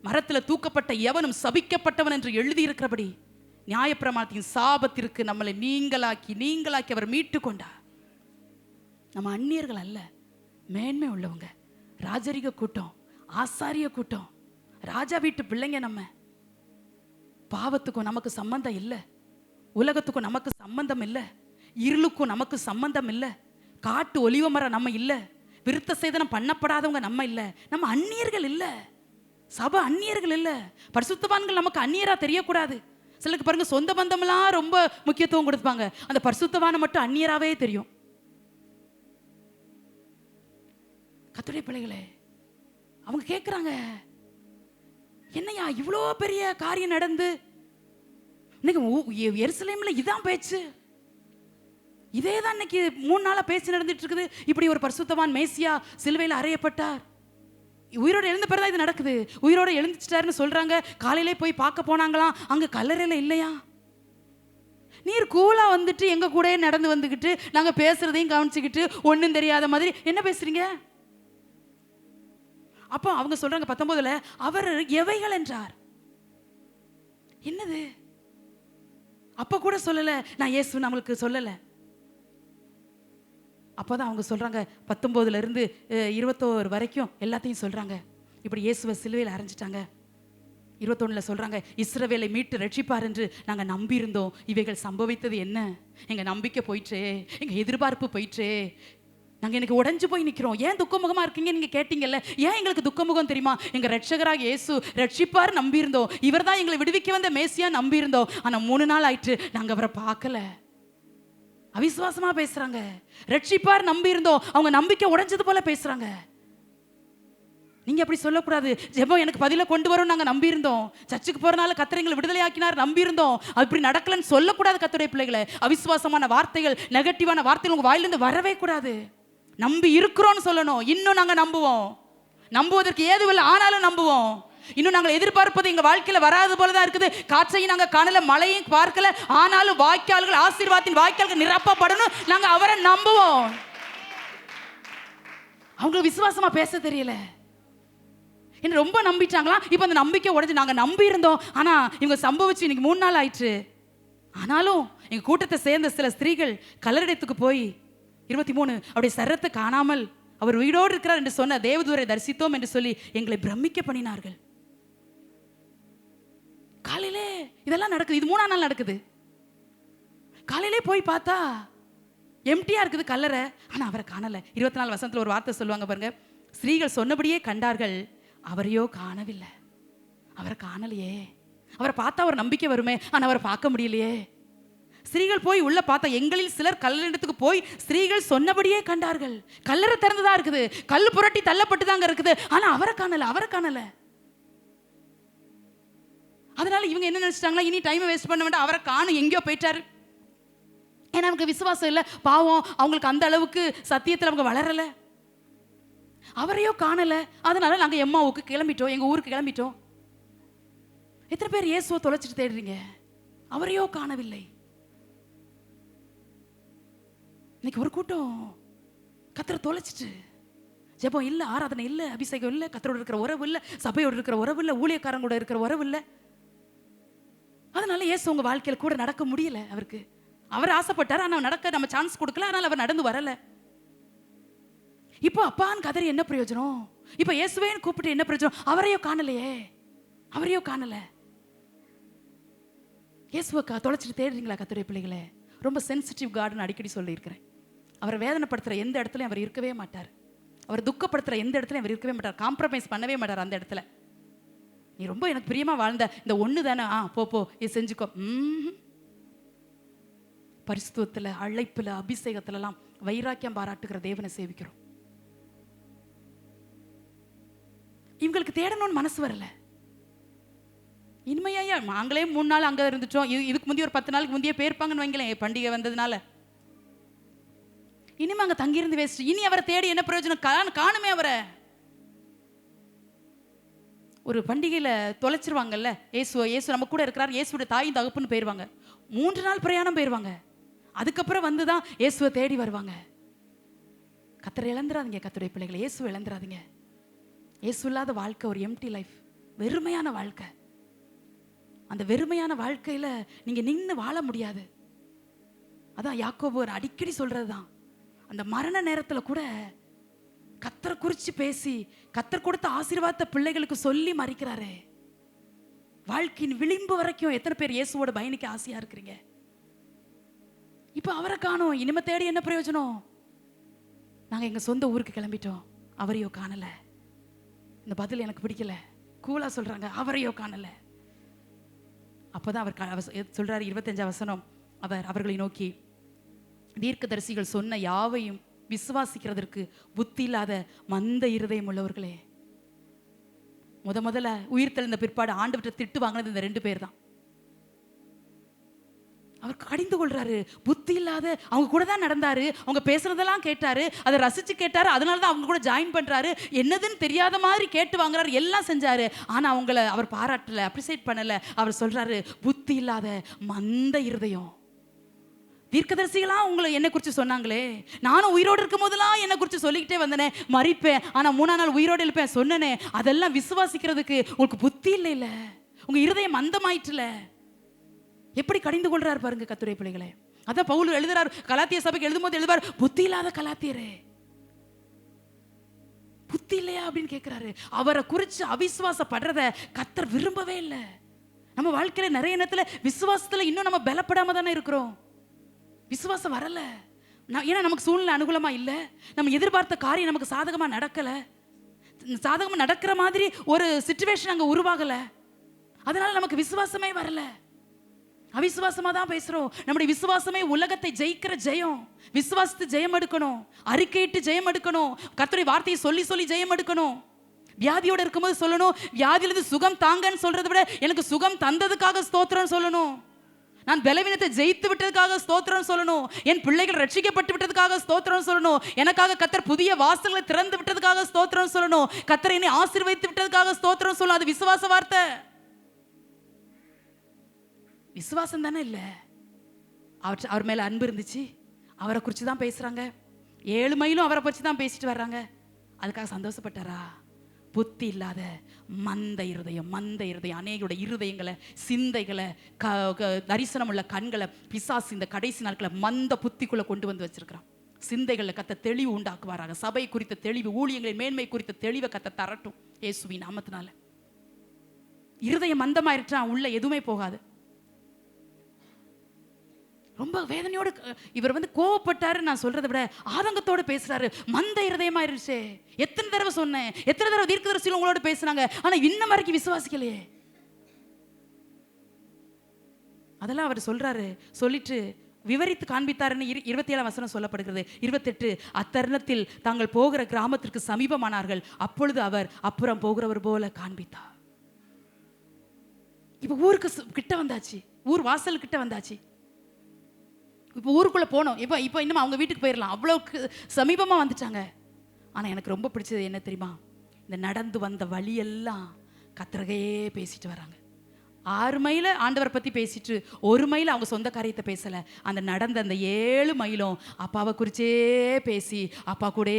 மரத்தில் தூக்கப்பட்ட எவனும் சபிக்கப்பட்டவன் என்று எழுதியிருக்கிறபடி நியாயப்பிரமாணத்தின் சாபத்திற்கு நம்மளை நீங்களாக்கி அவர் மீட்டு கொண்டார். நம்ம அந்நியர்கள் அல்ல, மேன்மை உள்ளவங்க, ராஜரிக கூட்டம், ஆசாரிய கூட்டம், ராஜா வீட்டு பிள்ளைங்க. நம்ம பாவத்துக்கும் நமக்கு சம்பந்தம் இல்லை, உலகத்துக்கும் நமக்கு சம்பந்தம் இல்லை, இருளுக்கும் நமக்கு சம்பந்தம் இல்லை, காட்டு ஒலிவ மரம் நம்ம இல்லை, விருத்த சேதனம் பண்ணப்படாதவங்க நம்ம இல்லை, நம்ம அந்நியர்கள் இல்லை, சபை அந்நியர்கள் இல்லை. பரிசுத்தவான்கள் நமக்கு அந்நியரா தெரியக்கூடாது. சிலருக்கு பாருங்க, சொந்த பந்தம்லாம் ரொம்ப முக்கியத்துவம் கொடுப்பாங்க, அந்த பரிசுத்தவான மட்டும் அந்நியராகவே தெரியும். கர்த்தருடைய பிள்ளைகளே, அவங்க கேட்குறாங்க, என்னையா இவ்வளோ பெரிய காரியம் நடந்து இன்னைக்கு எருசலேமில் இதான் பேச்சு, இதே தான் இன்னைக்கு 3 நாளாக பேச்சு நடந்துட்டு இருக்குது. இப்படி ஒரு பரிசுத்தவான் மேசியா சிலுவையில் அறையப்பட்டார், உயிரோடு எழுந்த பிறகு இது நடக்குது. உயிரோடு எழுந்துச்சிட்டாருன்னு சொல்றாங்க. காலையிலே போய் பார்க்க போனாங்களாம், அங்க கல்லறையில இல்லையா. நீர் கூலா வந்துட்டு எங்க கூட நடந்து வந்துக்கிட்டு நாங்க பேசுறதையும் கவனிச்சுக்கிட்டு ஒன்றும் தெரியாத மாதிரி என்ன பேசுறீங்க? அப்போ அவங்க சொல்றாங்க 19ல, அவர் எவைகள் என்றார். என்னது? அப்ப கூட சொல்லல, நான் இயேசு நம்மளுக்கு சொல்லல. அப்போதான் அவங்க சொல்றாங்க 19ல இருந்து 21 வரைக்கும் எல்லாத்தையும் சொல்றாங்க. இப்படி இயேசுவை சிலுவையில் அறைஞ்சிட்டாங்க. 21ல சொல்றாங்க, இஸ்ரவேலை மீட்டு ரட்சிப்பார் என்று நாங்கள் நம்பியிருந்தோம், இவைகள் சம்பவித்தது என்ன? எங்க நம்பிக்கை போயிற்றே, எங்க எதிர்பார்ப்பு போயிற்றே, நாங்கள் எனக்கு உடைஞ்சு போய் நிற்கிறோம். ஏன் துக்கமுகமாக இருக்கீங்க நீங்கள் கேட்டீங்கல்ல, ஏன் எங்களுக்கு துக்கமுகம் தெரியுமா? எங்கள் ரட்சகராக இயேசு ரட்சிப்பார் நம்பியிருந்தோம், இவர் தான் எங்களை விடுவிக்க வந்த மேசியா நம்பியிருந்தோம். ஆனால் 3 நாள் ஆயிட்டு நாங்கள் அவரை பார்க்கல. அவிசுவாசமா பேசுறாங்க. ரட்சிப்பார் நம்பியிருந்தோம், அவங்க நம்பிக்கை உடைஞ்சது போல பேசுறாங்க. நீங்க அப்படி சொல்லக்கூடாது. ஜெபம் எனக்கு பதில கொண்டு வரும் நாங்கள் நம்பியிருந்தோம், சர்ச்சுக்கு போறனால கர்த்தர் எங்களை விடுதலை ஆக்கினார் நம்பியிருந்தோம், அப்படி நடக்கலன்னு சொல்லக்கூடாது. கர்த்தருடைய பிள்ளைகளை, அவிசுவாசமான வார்த்தைகள், நெகட்டிவான வார்த்தைகள் உங்க வாயிலிருந்து வரவே கூடாது. நம்பி இருக்கிறோம்னு சொல்லணும். இன்னும் நாங்கள் நம்புவோம், நம்புவதற்கு ஏதுவில்லை, ஆனாலும் நம்புவோம். இன்னும் நாங்கள் எதிர்பார்ப்பது எங்க வாழ்க்கையில வராது போலதான் இருக்குது. காற்றையும் நாங்க காணல, மழையும் பார்க்கல, ஆனாலும் வாய்க்கால்கள், ஆசீர்வாதத்தின் வாய்க்கால்கள் நிரப்பப்படணும், நாங்க அவரை நம்புவோம். அவங்களுக்கு விசுவாசமா பேச தெரியல. என்ன ரொம்ப நம்பிட்டாங்களாம். இப்போ அந்த நம்பிக்கை உடஞ்சி நாங்கள் நம்பி இருந்தோம், ஆனால் இவங்க சம்பவிச்சு இன்னைக்கு 3 நாள் ஆயிற்று. ஆனாலும் எங்கள் கூட்டத்தை சேர்ந்த சில ஸ்திரீகள் கல்லறைக்கு போய் 23 அவருடைய சரத்தை காணாமல் அவர் உயிரோடு இருக்கிறார் என்று சொன்ன தேவதூரை தரிசித்தோம் என்று சொல்லி எங்களை பிரமிக்க பண்ணினார்கள். காலையிலே இதெல்லாம் நடக்குது. இது 3ஆம் நாள் நடக்குது. காலையிலே போய் பார்த்தா எம்டியா இருக்குது கல்லறை. ஆனா அவரை காணல. 24 வசனத்துல ஒரு வார்த்தை சொல்லுவாங்க பாருங்க, ஸ்திரீகள் சொன்னபடியே கண்டார்கள், அவரையோ காணவில்லை. அவரை காணலையே. அவரை பார்த்தா ஒரு நம்பிக்கை வருமே, ஆனா அவரை பார்க்க முடியலையே. ஸ்திரீகள் போய் உள்ள பார்த்தா எங்களில் சிலர் கல்லறைக்கு போய் ஸ்திரீகள் சொன்னபடியே கண்டார்கள். கல்லறை திறந்துதான் இருக்குது, கல் புரட்டி தள்ளப்பட்டு தாங்க இருக்குது, ஆனா அவரை காணல. அவரை காணல. அதனால இவங்க என்ன நினைச்சிட்டாங்களா, இனி டைம் வேஸ்ட் பண்ண வேண்டாம், அவரை காணும், எங்கேயோ போயிட்டாரு. ஏன்னா நமக்கு விசுவாசம் இல்லை, பாவம், அவங்களுக்கு அந்த அளவுக்கு சத்தியத்தில் அவங்க வளரல. அவரையோ காணல. அதனால நாங்க எம்மாவுக்கு கிளம்பிட்டோம், எங்க ஊருக்கு கிளம்பிட்டோம். எத்தனை பேர் இயேசுவை தொலைச்சிட்டு தேடுறீங்க? அவரையோ காணவில்லை. இன்னைக்கு ஒரு கூட்டம் கத்தரை தொலைச்சிட்டு, ஜெபம் இல்லை, ஆராதனை இல்லை, அபிஷேகம் இல்லை, கத்தரோடு இருக்கிற உறவு இல்லை, சபையோடு இருக்கிற உறவு இல்லை, ஊழியக்காரங்க கூட இருக்கிற உறவு இல்லை. அதனால இயேசு உங்க வாழ்க்கையில் கூட நடக்க முடியல. அவருக்கு அவர் ஆசைப்பட்டார், ஆனால் நடக்க நம்ம சான்ஸ் கொடுக்கல, அதனால அவர் நடந்து வரல. இப்போ அப்பான்னு கதறி என்ன பிரயோஜனம்? இப்போ இயேசுவேன்னு கூப்பிட்டு என்ன பிரயோஜனம்? அவரையோ காணலையே. அவரையோ காணல. இயேசுவை தொலைச்சிட்டு தேடுறீங்களா கர்த்தருடைய பிள்ளைகளே? ரொம்ப சென்சிட்டிவ் கார்டுன்னு அடிக்கடி சொல்லியிருக்கிறேன். அவரை வேதனைப்படுத்துற எந்த இடத்துலையும் அவர் இருக்கவே மாட்டார். அவர் துக்கப்படுத்துற எந்த இடத்துலையும் அவர் இருக்கவே மாட்டார். காம்ப்ரமைஸ் பண்ணவே மாட்டார் அந்த இடத்துல. நீ ரொம்ப எனக்கு பிரியமா வாழ்ந்த இந்த ஒண்ணு தானே, போ இது செஞ்சுக்கோ. பரிசுத்தத்துல, அழைப்புல, அபிஷேகத்துல எல்லாம் வைராக்கியம் பாராட்டுகிற தேவனை சேவிக்கிறோம். இவங்களுக்கு தேடணும்னு மனசு வரல. இனிமையா நாங்களே 3 நாள் அங்க இருந்துட்டோம். இதுக்கு முந்தைய ஒரு 10 நாளுக்கு முந்தைய போயிருப்பாங்கன்னு வைங்களேன், பண்டிகை வந்ததுனால. இனிமே அங்க தங்கியிருந்து வேஸ்ட். இனி அவரை தேடி என்ன பிரயோஜனம்? காணுமே அவரை. ஒரு பண்டிகையில தொலைச்சிருவாங்கல்ல, இயேசு நம்ம கூட இருக்கிறார், இயேசுடைய தாயும் தகப்புன்னு போயிருவாங்க. 3 நாள் பிரயாணம் போயிருவாங்க. அதுக்கப்புறம் வந்துதான் இயேசுவை தேடி வருவாங்க. கத்தரை இழந்துராதீங்க கர்த்தருடைய பிள்ளைகளை. இயேசுவை இழந்துராதீங்க. இயேசு இல்லாத வாழ்க்கை ஒரு எம்டி லைஃப், வெறுமையான வாழ்க்கை. அந்த வெறுமையான வாழ்க்கையில நீங்க நின்று வாழ முடியாது. அதான் யாக்கோபு அடிக்கடி சொல்றதுதான், அந்த மரண நேரத்துல கூட கத்தரை குறிச்சு பேசி கத்தர் கொடுத்த ஆசீர்வாதத்தை பிள்ளைகளுக்கு சொல்லி மறிக்கிறாரே. வாழ்க்கையின் விளிம்பு வரைக்கும் எத்தனை பேர் இயேசுவோட பயணிக்க ஆசையா இருக்கிறீங்க? இப்ப அவரை காணோம், இனிமே தேடி என்ன பிரயோஜனம்? நாங்க எங்க சொந்த ஊருக்கு கிளம்பிட்டோம், அவரையோ காணல. இந்த பதில் எனக்கு பிடிக்கல. கூலா சொல்றாங்க, அவரையோ காணல. அப்பதான் அவர் சொல்றாரு 25 வசனம், அவர்களை நோக்கி, தீர்க்கதரிசிகள் சொன்ன யாவையும் விசுவாசிக்கிறதற்கு புத்தி இல்லாத மந்த இருதயம் உள்ளவர்களே. முதல்ல உயிர் தெளிந்த பிற்பாடு ஆண்டவர்கிட்ட திட்டு வாங்கினது இந்த 2 பேர் தான். அவர் கடிந்து கொள்றாரு. புத்தி இல்லாத, அவங்க கூட தான் நடந்தாரு, அவங்க பேசுறதெல்லாம் கேட்டாரு, அதை ரசிச்சு கேட்டாரு, அதனாலதான் அவங்க கூட ஜாயின் பண்றாரு. என்னதுன்னு தெரியாத மாதிரி கேட்டு வாங்குறாரு, எல்லாம் செஞ்சாரு. ஆனா அவங்கள அவர் பாராட்டல, அப்ரிசியேட் பண்ணல. அவர் சொல்றாரு, புத்தி இல்லாத மந்த இருதயம். தீர்க்கதரிசிகளா உங்களை என்னை குறித்து சொன்னாங்களே, நானும் உயிரோடு இருக்கும் போதெல்லாம் என்னை குறித்து சொல்லிக்கிட்டே வந்தனே, மறிப்பேன் ஆனா 3ஆம் நாள் உயிரோடு எழுப்பேன் சொன்னனே, அதெல்லாம் விசுவாசிக்கிறதுக்கு உங்களுக்கு புத்தி இல்ல, உங்க இருதயம் மந்தமாயிட்டுல. எப்படி கடிந்து கொள்றாரு பாருங்க கர்த்தருடைய பிள்ளைகளே. அதான் பவுல் எழுதுறார், கலாத்திய சபைக்கு எழுதும் போது எழுதுவார், புத்தி இல்லாத கலாத்தியரே, புத்தி இல்லையா அப்படின்னு கேட்கிறாரு. அவரை குறிச்சு அவிசுவாசப்படுறத கர்த்தர் விரும்பவே இல்லை. நம்ம வாழ்க்கையில நிறைய நேரத்துல விசுவாசத்துல இன்னும் நம்ம பலப்படாம தானே இருக்கிறோம். விசுவாசம் வரல, ஏன்னா நமக்கு சூழ்நிலை அனுகூலமா இல்லை, நம்ம எதிர்பார்த்த காரியம் நமக்கு சாதகமா நடக்கல, சாதகமா நடக்கிற மாதிரி ஒரு சிச்சுவேஷன் அங்க உருவாகல. அதனால நமக்கு விசுவாசமே வரல, அவிசுவாசமா தான் பேசுறோம். நம்முடைய விசுவாசமே உலகத்தை ஜெயிக்கிற ஜெயம். விசுவாசத்து ஜெயம் எடுக்கணும், அறிக்கையிட்டு ஜெயம் எடுக்கணும், கர்த்தருடைய வார்த்தையை சொல்லி சொல்லி ஜெயம் எடுக்கணும். வியாதியோட இருக்கும்போது சொல்லணும், வியாதியிலிருந்து சுகம் தாங்கன்னு சொல்றதை விட எனக்கு சுகம் தந்ததுக்காக ஸ்தோத்திரம் சொல்லணும். நான் பலவீனத்தை ஜெயித்து விட்டதுக்காக ஸ்தோத்திரம் சொல்லணும். என் பிள்ளைகள் ரட்சிக்கப்பட்டு விட்டதுக்காக ஸ்தோத்திரம் சொல்லணும். எனக்காக கர்த்தர் புதிய வாசல்களை திறந்து விட்டதுக்காக ஸ்தோத்திரம் சொல்லணும். கர்த்தர் என்னை ஆசீர்வதித்து விட்டதுக்காக ஸ்தோத்திரம் சொல்லணும். அது விசுவாச வார்த்தை. விசுவாசம் தானே இல்லை. அவர் மேல அன்பு இருந்துச்சு, அவரை குறித்து தான் பேசுறாங்க, 7 மைலும் அவரை பற்றி தான் பேசிட்டு வர்றாங்க. அதுக்காக சந்தோஷப்பட்டாரா? புத்தி இல்லாத மந்த இருதயம். அநேகருடைய இருதயங்களை, சிந்தைகளை, தரிசனம் உள்ள கண்களை பிசாசு இந்த கடைசி நாட்களை மந்த புத்திக்குள்ள கொண்டு வந்து வச்சிருக்கிறான். சிந்தைகளை கத்த தெளிவு உண்டாக்குவாராக. சபை குறித்த தெளிவு, ஊழியங்களின் மேன்மை குறித்த தெளிவை கத்த தரட்டும் இயேசுவின் நாமத்தினால. இருதயம் மந்தமாயிருச்சா உள்ள எதுவுமே போகாது. ரொம்ப வேதனையோடு இவர் கோவப்பட்டாரு. நான் சொல்றதை விட ஆதங்கத்தோடு பேசுறாரு. மந்த இருதயமாயிருச்சே. எத்தனை தடவை சொன்னேன், எத்தனை தடவை தீர்க்கதரிசிகள் உங்களோட பேசுனாங்க, ஆனா இன்னும் வரைக்கும் விசுவாசிக்கலையே. அதெல்லாம் அவர் சொல்றாரு. சொல்லிட்டு விவரித்து காண்பித்தாருன்னு 27 வசனம் சொல்லப்படுகிறது. 28 அத்தருணத்தில் தாங்கள் போகிற கிராமத்திற்கு சமீபமானார்கள். அப்பொழுது அவர் அப்புறம் போகிறவர் போல காண்பித்தார். இப்ப ஊருக்கு கிட்ட வந்தாச்சு, ஊர் வாசல் கிட்ட வந்தாச்சு. இப்போ ஊருக்குள்ள போனோம். இப்போ இன்னும் அவங்க வீட்டுக்கு போயிடலாம், அவ்வளோக்கு சமீபமா வந்துட்டாங்க. ஆனா எனக்கு ரொம்ப பிடிச்சது என்ன தெரியுமா? இந்த நடந்து வந்த வழியெல்லாம் கத்திரகையே பேசிட்டு வராங்க. 6 மைல ஆண்டவரை பற்றி பேசிட்டு 1 மைல் அவங்க சொந்த காரியத்தை பேசலை. அந்த நடந்த அந்த 7 மைலும் அப்பாவை குறிச்சே பேசி அப்பா கூட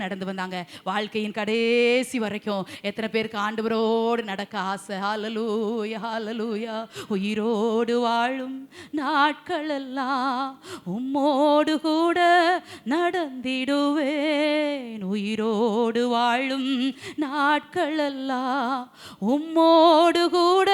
நடந்து வந்தாங்க. வாழ்க்கையின் கடைசி வரைக்கும் எத்தனை பேருக்கு ஆண்டவரோடு நடக்க ஆசை? ஹல்லேலூயா, ஹல்லேலூயா. உயிரோடு வாழும் நாட்களெல்லாம் உம்மோடு கூட நடந்திடுவேன். உயிரோடு வாழும் நாட்களெல்லாம் உம்மோடு கூட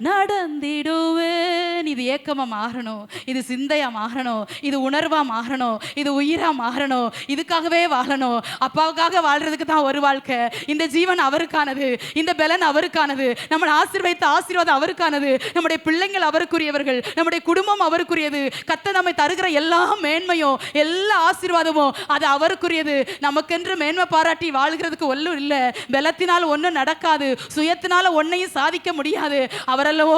நடந்திடுவேன். இது ஏக்கமா மாறணும், இது சிந்தையா மாறணும், இது உணர்வா மாறணும், இது உயிரா மாறணும். இதுக்காகவே வாழணும். அப்பாவுக்காக வாழ்றதுக்கு தான் ஒரு வாழ்க்கை. இந்த ஜீவன் அவருக்கானது, இந்த பலன் அவருக்கானது, நம்மளை ஆசீர்வதித்த ஆசீர்வாதம் அவருக்கானது, நம்முடைய பிள்ளைங்கள் அவருக்குரியவர்கள், நம்முடைய குடும்பம் அவருக்குரியது. கர்த்தர் நம்மை தருகிற எல்லா மேன்மையும் எல்லா ஆசீர்வாதமும் அது அவருக்குரியது. நமக்கென்று மேன்மை பாராட்டி வாழ்கிறதுக்கு ஒன்றும் இல்லை. பலத்தினால் ஒன்றும் நடக்காது, சுயத்தினால ஒன்னையும் சாதிக்க முடியாது. அவரல்லவோ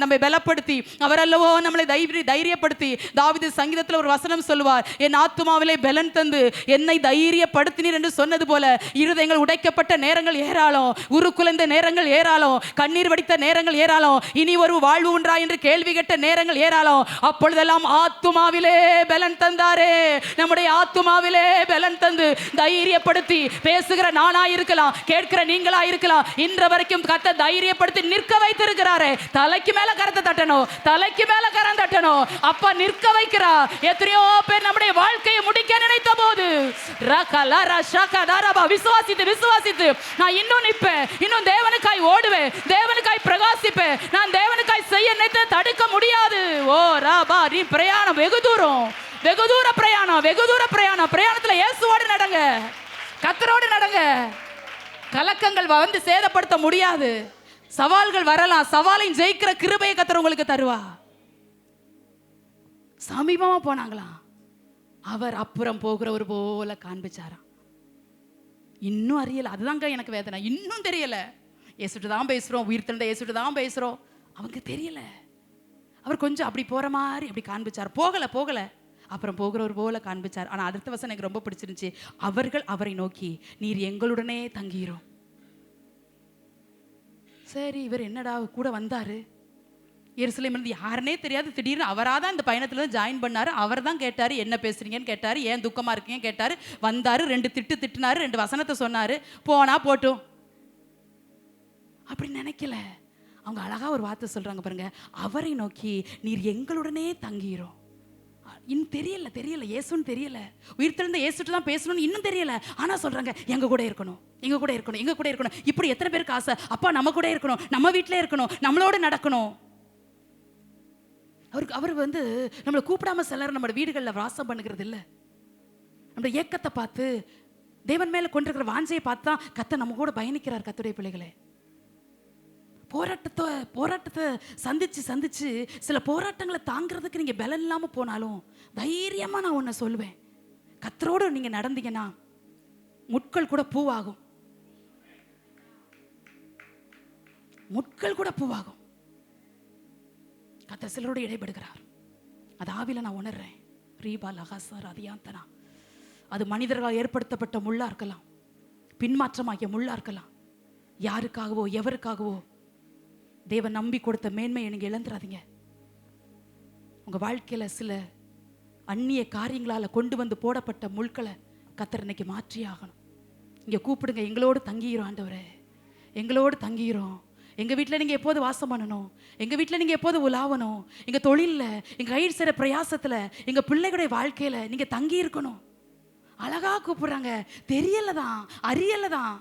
நம்மை பலப்படுத்தி, அவரல்லவோ நம்மளை தைரியப்படுத்தி. தாவீது சங்கீதத்தில் ஒரு வசனம் சொல்லுவார், என் ஆத்துமாவிலே பலன் தந்து என்னை தைரியப்படுத்தினீர் என்று சொன்னது போல இருதயங்கள் உடைக்கப்பட்ட நேரங்கள் ஏராளம், உருக்குலைந்த நேரங்கள் ஏராளம், கண்ணீர் வடித்த நேரங்கள் ஏராளம், இனி ஒரு வாழ்வு உண்டா என்று கேள்வி கேட்ட நேரங்கள் ஏராளம். அப்பொழுதெல்லாம் ஆத்துமாவிலே பலன் தந்தாரே. நம்முடைய ஆத்துமாவிலே பலன் தந்து தைரியப்படுத்தி பேசுகிற நானாயிருக்கலாம், கேட்கிற நீங்களாயிருக்கலாம், இன்று வரைக்கும் கத்த தைரியப்படுத்தி நிற்க வைத்திருக்கிறாரே. தலைக்கு மேல கரத்தை தட்டணும், தலைக்கு மேல கரம் தட்டணும். அப்பா நிற்க வைக்கிறா. எத்தனையோ பேர் நம்முடைய வாழ்க்கையை முடிக்க நினைத்த போது விசுவாசித்து விசுவாசித்து நான் இன்னும் நிற்பேன், இன்னும் தேவனுக்காய் ஓடுவேன், தேவனுக்காய் பிரகாசிப்பேன், நான் தேவனுக்காய் செய்ய நினைத்த தடுக்க முடியாது. ஓ ராபா, நீ பிரயாணம் வெகு தூரம், வெகு தூர பிரயாணம், வெகு தூர பிரயாணம். பிரயாணத்துல இயேசுவோடு நடங்க, கர்த்தரோடு நடங்க. கலக்கங்கள் வந்து சேதப்படுத்த முடியாது. சவால்கள் வரலாம், சவாலையும் ஜெயிக்கிற கிருபையை கர்த்தர் உங்களுக்கு தருவா. சமீபமா போனாங்களாம், அவர் அப்புறம் போகிறவர் போல காண்பிச்சாராம். இன்னும் அறியல. அதுதாங்க எனக்கு வேதனை. இன்னும் தெரியல. இயேசுட்டு தான் பேசுறோம், உயிர் தந்த இயேசுட்டு தான் பேசுறோம், அவங்க தெரியல. அவர் கொஞ்சம் அப்படி போற மாதிரி அப்படி காண்பிச்சார். போகல அப்புறம் போகிறவர் போல காண்பிச்சார். ஆனா அடுத்த வசனம் எனக்கு ரொம்ப பிடிச்சிருந்துச்சு. அவர்கள் அவரை நோக்கி, நீர் எங்களுடனே தங்கிரும். சரி, இவர் என்னடா கூட வந்தாரு, எருசலேம் இருந்து யாருன்னே தெரியாது, திடீர்னு அவராதான் இந்த பயணத்துல ஜாயின் பண்ணாரு. அவர் தான் கேட்டாரு, என்ன பேசுறீங்கன்னு கேட்டாரு, ஏன் துக்கமா இருக்கீங்கன்னு கேட்டாரு. வந்தாரு, 2 திட்டுனாரு, 2 வசனத்தை சொன்னாரு, போனா போட்டும் அப்படி நினைக்கல. அவங்க அழகா ஒரு வார்த்தை சொல்றாங்க பாருங்க, அவரை நோக்கி நீர் எங்களுடனே தங்கிரும். இன்னும் தெரியல இயேசுன்னு தெரியல, உயிர்த்தெழுந்த இயேசுட்டு தான் பேசணும்னு இன்னும் தெரியல. ஆனா சொல்றாங்க, எங்க கூட இருக்கணும், எங்க கூட இருக்கணும், எங்க கூட இருக்கணும். இப்படி எத்தனை பேருக்கு ஆசை? அப்பா நம்ம கூட இருக்கணும், நம்ம வீட்டிலே இருக்கணும், நம்மளோட நடக்கணும். அவர் நம்மளை கூப்பிடாம சிலர் நம்ம வீடுகளில் வாசம் பண்ணுகிறது இல்லை. நம்ம ஏக்கத்தை பார்த்து, தேவன் மேல கொண்டிருக்கிற வாஞ்சையை பார்த்து தான் கர்த்தர் நம்ம கூட பயணிக்கிறார். கர்த்தருடைய பிள்ளைகளே, போராட்டத்தை சந்திச்சு சில போராட்டங்களை தாங்கிறதுக்கு நீங்க பலன் இல்லாம போனாலும் தைரியமா நான் ஒன்ன சொல்லுவேன், கர்த்தரோடு நீங்க நடந்தீங்கன்னா முட்கள் கூட பூவாகும், முட்கள் கூட பூவாகும். கர்த்தர் சிலரோடு இடைபடுகிறார். அது ஆவில நான் உணர்றேன். ரீபா லகாசார் அதியாந்தனா, அது மனிதர்களால் ஏற்படுத்தப்பட்ட முள்ளா இருக்கலாம், பின்மாற்றமாகிய முள்ளா இருக்கலாம். யாருக்காகவோ எவருக்காகவோ தேவன் நம்பி கொடுத்த மேன்மையை நீங்க இழந்துடாதீங்க. உங்க வாழ்க்கையில சில அந்நிய காரியங்களால கொண்டு வந்து போடப்பட்ட முள்களை கர்த்தர் இன்னைக்கு மாற்றி ஆகணும். இங்கே கூப்பிடுங்க, எங்களோடு தங்கிக்கிறோம் ஆண்டவரே, எங்களோடு தங்கிக்கிறோம். எங்கள் வீட்டில் நீங்கள் எப்போது வாசம் பண்ணணும், எங்கள் வீட்டில் நீங்கள் எப்போது உலாவணும், எங்கள் தொழிலில், எங்கள் கயிறு செய்கிற பிரயாசத்தில், எங்கள் பிள்ளைகளுடைய வாழ்க்கையில் நீங்கள் தங்கி இருக்கணும். அழகாக கூப்பிடுறாங்க. தெரியலை தான், அறியலை தான்,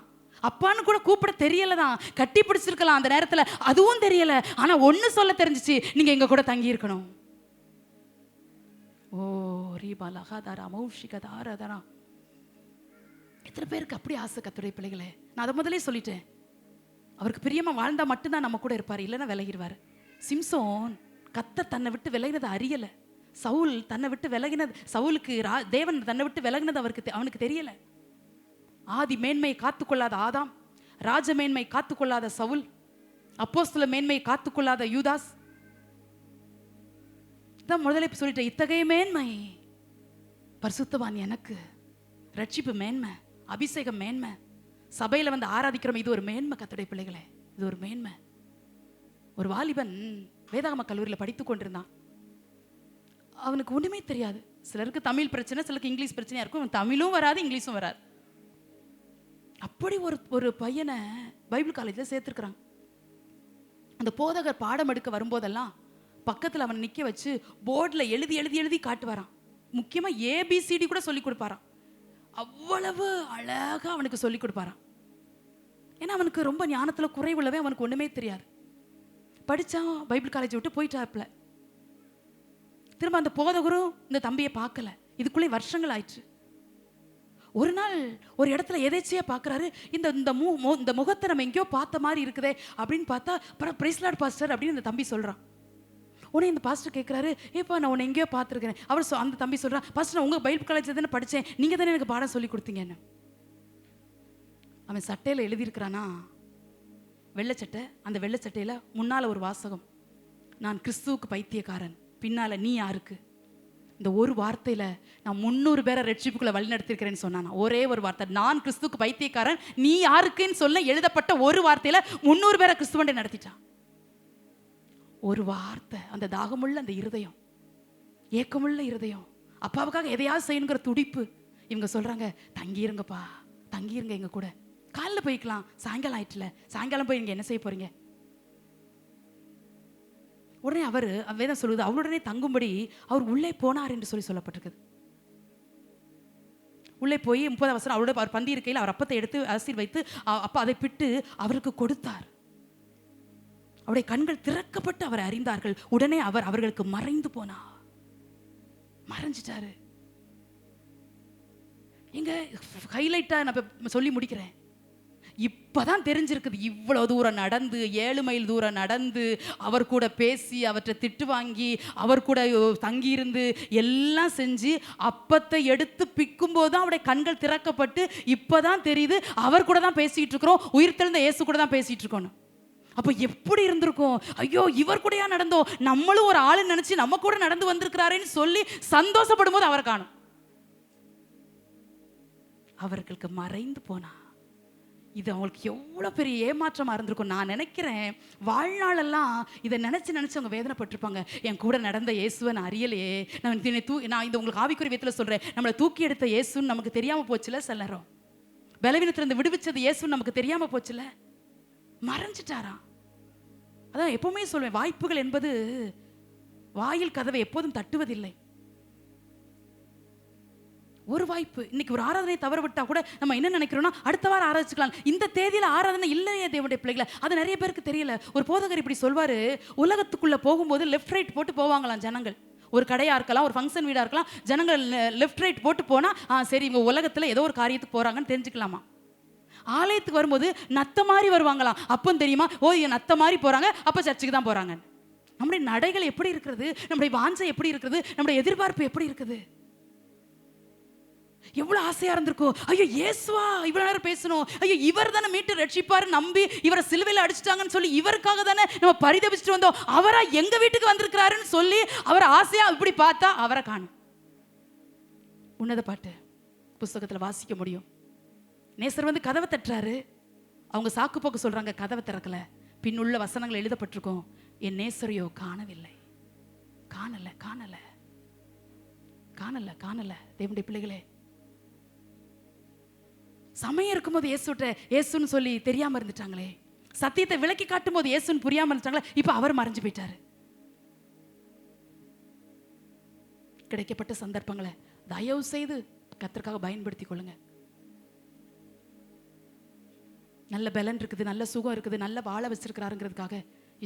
அப்பான்னு கூட கூப்பிட தெரியலை தான், கட்டி பிடிச்சிருக்கலாம் அந்த நேரத்தில், அதுவும் தெரியலை. ஆனால் ஒன்று சொல்ல தெரிஞ்சிச்சு, நீங்கள் எங்கள் கூட தங்கி இருக்கணும். ஓ ரீபா லகாதாரா மௌஷிகதாரதரா. எத்தனை பேருக்கு அப்படி ஆசை கர்த்தருடைய பிள்ளைகளே? நான் அதை முதலே சொல்லிட்டேன். அவருக்கு பிரியமா வாழ்ந்தா மட்டும்தான் நம்ம கூட இருப்பார், இல்லைன்னா விலகிடுவார். சிம்சோன் கர்த்தர் தன்னை விட்டு விலகினது அறியலை. சவுல் தன்னை விட்டு விலகினது, சவுலுக்கு தேவன் தன்னை விட்டு விலகினது அவனுக்கு தெரியல. ஆதி மேன்மையை காத்துக்கொள்ளாத ஆதாம், ராஜ மேன்மை காத்துக்கொள்ளாத சவுல், அப்போஸ்தல மேன்மையை காத்துக்கொள்ளாத யூதாஸ். தான் முதலே சொல்லிட்டேன், இத்தகைய மேன்மை பரிசுத்தவான் எனக்கு, ரட்சிப்பு மேன்மை, அபிஷேகம் மேன்மை, சபையில வந்து ஆராதிக்கிறோம், இது ஒரு மேன்மை கர்த்தருடைய பிள்ளைகளே, இது ஒரு மேன்மை. ஒரு வாலிபன் வேதாகம கல்லூரியில் படித்து கொண்டிருந்தான். அவனுக்கு ஒண்ணுமே தெரியாது. சிலருக்கு தமிழ் பிரச்சனை, சிலருக்கு இங்கிலீஷ் பிரச்சனையா இருக்கும். தமிழும் வராது, இங்கிலீஷும் வராது. அப்படி ஒரு பையனை பைபிள் காலேஜில் சேர்த்துருக்குறாங்க. அந்த போதகர் பாடம் எடுக்க வரும்போதெல்லாம் பக்கத்தில் அவனை நிற்க வச்சு போர்டில் எழுதி எழுதி எழுதி காட்டுவாரான். முக்கியமாக ஏபிசிடி கூட சொல்லி கொடுப்பாரான். அவ்வளவு அழகாக அவனுக்கு சொல்லி கொடுப்பாரான். ஏன்னா அவனுக்கு ரொம்ப ஞானத்தில் குறைவுள்ளவே, அவனுக்கு ஒன்றுமே தெரியாது. படித்தான், பைபிள் காலேஜ் விட்டு போயிட்டாப்புல. திரும்ப அந்த போதகரும் இந்த தம்பியை பார்க்கல. இதுக்குள்ளே வருஷங்கள் ஆயிடுச்சு. ஒரு நாள் ஒரு இடத்துல எதேச்சியா பார்க்குறாரு, இந்த முகத்தை நம்ம எங்கேயோ பார்த்த மாதிரி இருக்குதே அப்படின்னு பார்த்தா, அப்புறம் பிரைஸ் லார்ட் பாஸ்டர் அப்படின்னு இந்த தம்பி சொல்கிறான். உடனே இந்த பாஸ்டர் கேட்குறாரு, ஏப்பா நான் உன்னை எங்கேயோ பார்த்துருக்கிறேன். அந்த தம்பி சொல்கிறான், பாஸ்டர் நான் உங்கள் பைபிள் காலேஜில் தானே படித்தேன், நீங்கள் தானே எனக்கு பாடம் சொல்லி கொடுத்தீங்கன்னு. அவன் சட்டையில் எழுதியிருக்கிறானா, வெள்ளை சட்டை. அந்த வெள்ளை சட்டையில் முன்னால் ஒரு வாசகம், நான் கிறிஸ்துவுக்கு பைத்தியக்காரன், பின்னால் நீ யாருக்கு. இந்த ஒரு வார்த்தையில் நான் 300 பேரை ரட்சிப்புக்குள்ள வழி நடத்திருக்கிறேன்னு சொன்னான். ஒரே ஒரு வார்த்தை, நான் கிறிஸ்துவுக்கு பைத்தியக்காரன் நீ யாருக்குன்னு சொல்ல எழுதப்பட்ட ஒரு வார்த்தையில் 300 பேரை கிறிஸ்துவண்டை நடத்திட்டான். ஒரு வார்த்தை. அந்த தாகமுள்ள அந்த இருதயம், ஏக்கமுள்ள இருதயம், அப்பாவுக்காக எதையாவது செய்யணுங்கிற துடிப்பு. இவங்க சொல்றாங்க, தங்கிருங்கப்பா, தங்கிருங்க எங்க கூட, காலைல போய்க்கலாம், சாயங்காலம் ஆயிட்டுல, சாயங்காலம் போய் நீங்க என்ன செய்ய போறீங்க. உடனே அவர் வேதம் சொல்லுது, அவருடனே தங்கும்படி அவர் உள்ளே போனார் என்று சொல்லப்பட்டிருக்குது. உள்ளே போய் 30 வசனம் அவருடைய அவர் பந்தி இருக்கையில் அவர் அப்பத்தை எடுத்து அரிசியில் வைத்து அப்பா அதை பிட்டு அவருக்கு கொடுத்தார். அவருடைய கண்கள் திறக்கப்பட்டு அவரை அறிந்தார்கள். உடனே அவர் அவர்களுக்கு மறைந்து போனார். மறைஞ்சிட்டாரு. எங்க ஹைலைட்டா நான் சொல்லி முடிக்கிறேன். இப்பதான் தெரிஞ்சிருக்குது, இவ்வளவு தூரம் நடந்து, 7 மைல் தூரம் நடந்து, அவர் கூட பேசி, அவற்றை திட்டு வாங்கி, அவர் கூட தங்கியிருந்து எல்லாம் செஞ்சு அப்பத்தை எடுத்து பிக்கும் போதுதான் அவருடைய கண்கள் திறக்கப்பட்டு இப்பதான் தெரியுது அவர் கூட தான் பேசிட்டு இருக்கிறோம், உயிர்த்தெழுந்த இயேசு கூட தான் பேசிட்டு இருக்கோம். அப்போ எப்படி இருந்திருக்கும், ஐயோ இவர் கூடயா நடந்தோம், நம்மளும் ஒரு ஆளு நினைச்சு நம்ம கூட நடந்து வந்திருக்கிறாருன்னு சொல்லி சந்தோஷப்படும் போது அவரை காணும். அவர்களுக்கு மறைந்து போனா. இது அவங்களுக்கு எவ்வளோ பெரிய ஏமாற்றமாக இருந்திருக்கும். நான் நினைக்கிறேன் வாழ்நாளெல்லாம் இதை நினச்சி அவங்க வேதனைப்பட்டிருப்பாங்க. என் கூட நடந்த இயேசுவை நான் அறியலையே, நான் இந்த உங்களுக்கு ஆவிக்குரிய விதத்தில் சொல்கிறேன், நம்மளை தூக்கி எடுத்த இயேசுன்னு நமக்கு தெரியாமல் போச்சுல. சில நேரம் பலவீனத்திலிருந்து விடுவிச்சது இயேசுன்னு நமக்கு தெரியாமல் போச்சுல. மறைஞ்சிட்டாராம். அதான் எப்பவுமே சொல்வேன், வாய்ப்புகள் என்பது வாயில் கதவை எப்போதும் தட்டுவதில்லை. ஒரு வாய்ப்பு, இன்னைக்கு ஒரு ஆராதனை தவற விட்டா கூட நம்ம என்ன நினைக்கிறோம்னா, அடுத்த வாரம் ஆராதிச்சுக்கலாம், இந்த தேதியில ஆராதனை இல்லையே தேவனுடைய பிள்ளைகளை. அது நிறைய பேருக்கு தெரியல. ஒரு போதகர் இப்படி சொல்வாரு, உலகத்துக்குள்ள போகும்போது லெஃப்ட் ரைட் போட்டு போவாங்களாம் ஜனங்கள். ஒரு கடையா இருக்கலாம், ஒரு ஃபங்க்ஷன் வீடா இருக்கலாம், ஜனங்கள் லெஃப்ட் ரைட் போட்டு போனா சரி இவங்க உலகத்துல ஏதோ ஒரு காரியத்துக்கு போறாங்கன்னு தெரிஞ்சுக்கலாமா. ஆலயத்துக்கு வரும்போது நத்த மாதிரி வருவாங்களாம். அப்போ தெரியுமா, ஓ நத்த மாதிரி போறாங்க, அப்ப சர்ச்சுக்கு தான் போறாங்க. நம்முடைய நடைகள் எப்படி இருக்கிறது, நம்முடைய வாஞ்சை எப்படி இருக்கிறது, நம்முடைய எதிர்பார்ப்பு எப்படி இருக்குது. எவ்வளவு ஆசையா இருந்திருக்கும். ஐயோ இயேசுவா இவ்வளவு நேரம் பேசணும், ஐயோ இவர் தானே மீட்டு ரட்சிப்பாரு நம்பி இவரை சிலுவையில் அடிச்சிட்டாங்கன்னு சொல்லி இவருக்காக தானே நம்ம பரிதபிச்சுட்டு வந்தோம், அவரா எங்க வீட்டுக்கு வந்திருக்கிறாருன்னு சொல்லி அவர் ஆசையா இப்படி பார்த்தா அவரை காணும். உன்னத பாட்டு புஸ்தகத்துல வாசிக்க முடியும். நேசர் வந்து கதவை தட்டுறாரு, அவங்க சாக்கு போக்கு சொல்றாங்க கதவை திறக்கல. பின்னுள்ள வசனங்கள் எழுதப்பட்டிருக்கும், என் நேசரையோ காணவில்லை. காணல காணல காணல காணல. தேவனுடைய பிள்ளைகளே, சமயம் இருக்கும்போது இயேசுன்னு சொல்லி தெரியாம இருந்துட்டாங்களே, சத்தியத்தை விளக்கி காட்டும் போது இயேசுன்னு புரியாம இருந்துட்டாங்களே, இப்ப அவர் மறைஞ்சு போயிட்டாரு. கிடைக்கப்பட்ட சந்தர்ப்பங்களை தயவு செய்து கர்த்தருக்காக பயன்படுத்திக் கொள்ளுங்க. நல்ல பலன் இருக்குது, நல்ல சுகம் இருக்குது, நல்ல வாழ வச்சிருக்கிறாருங்கிறதுக்காக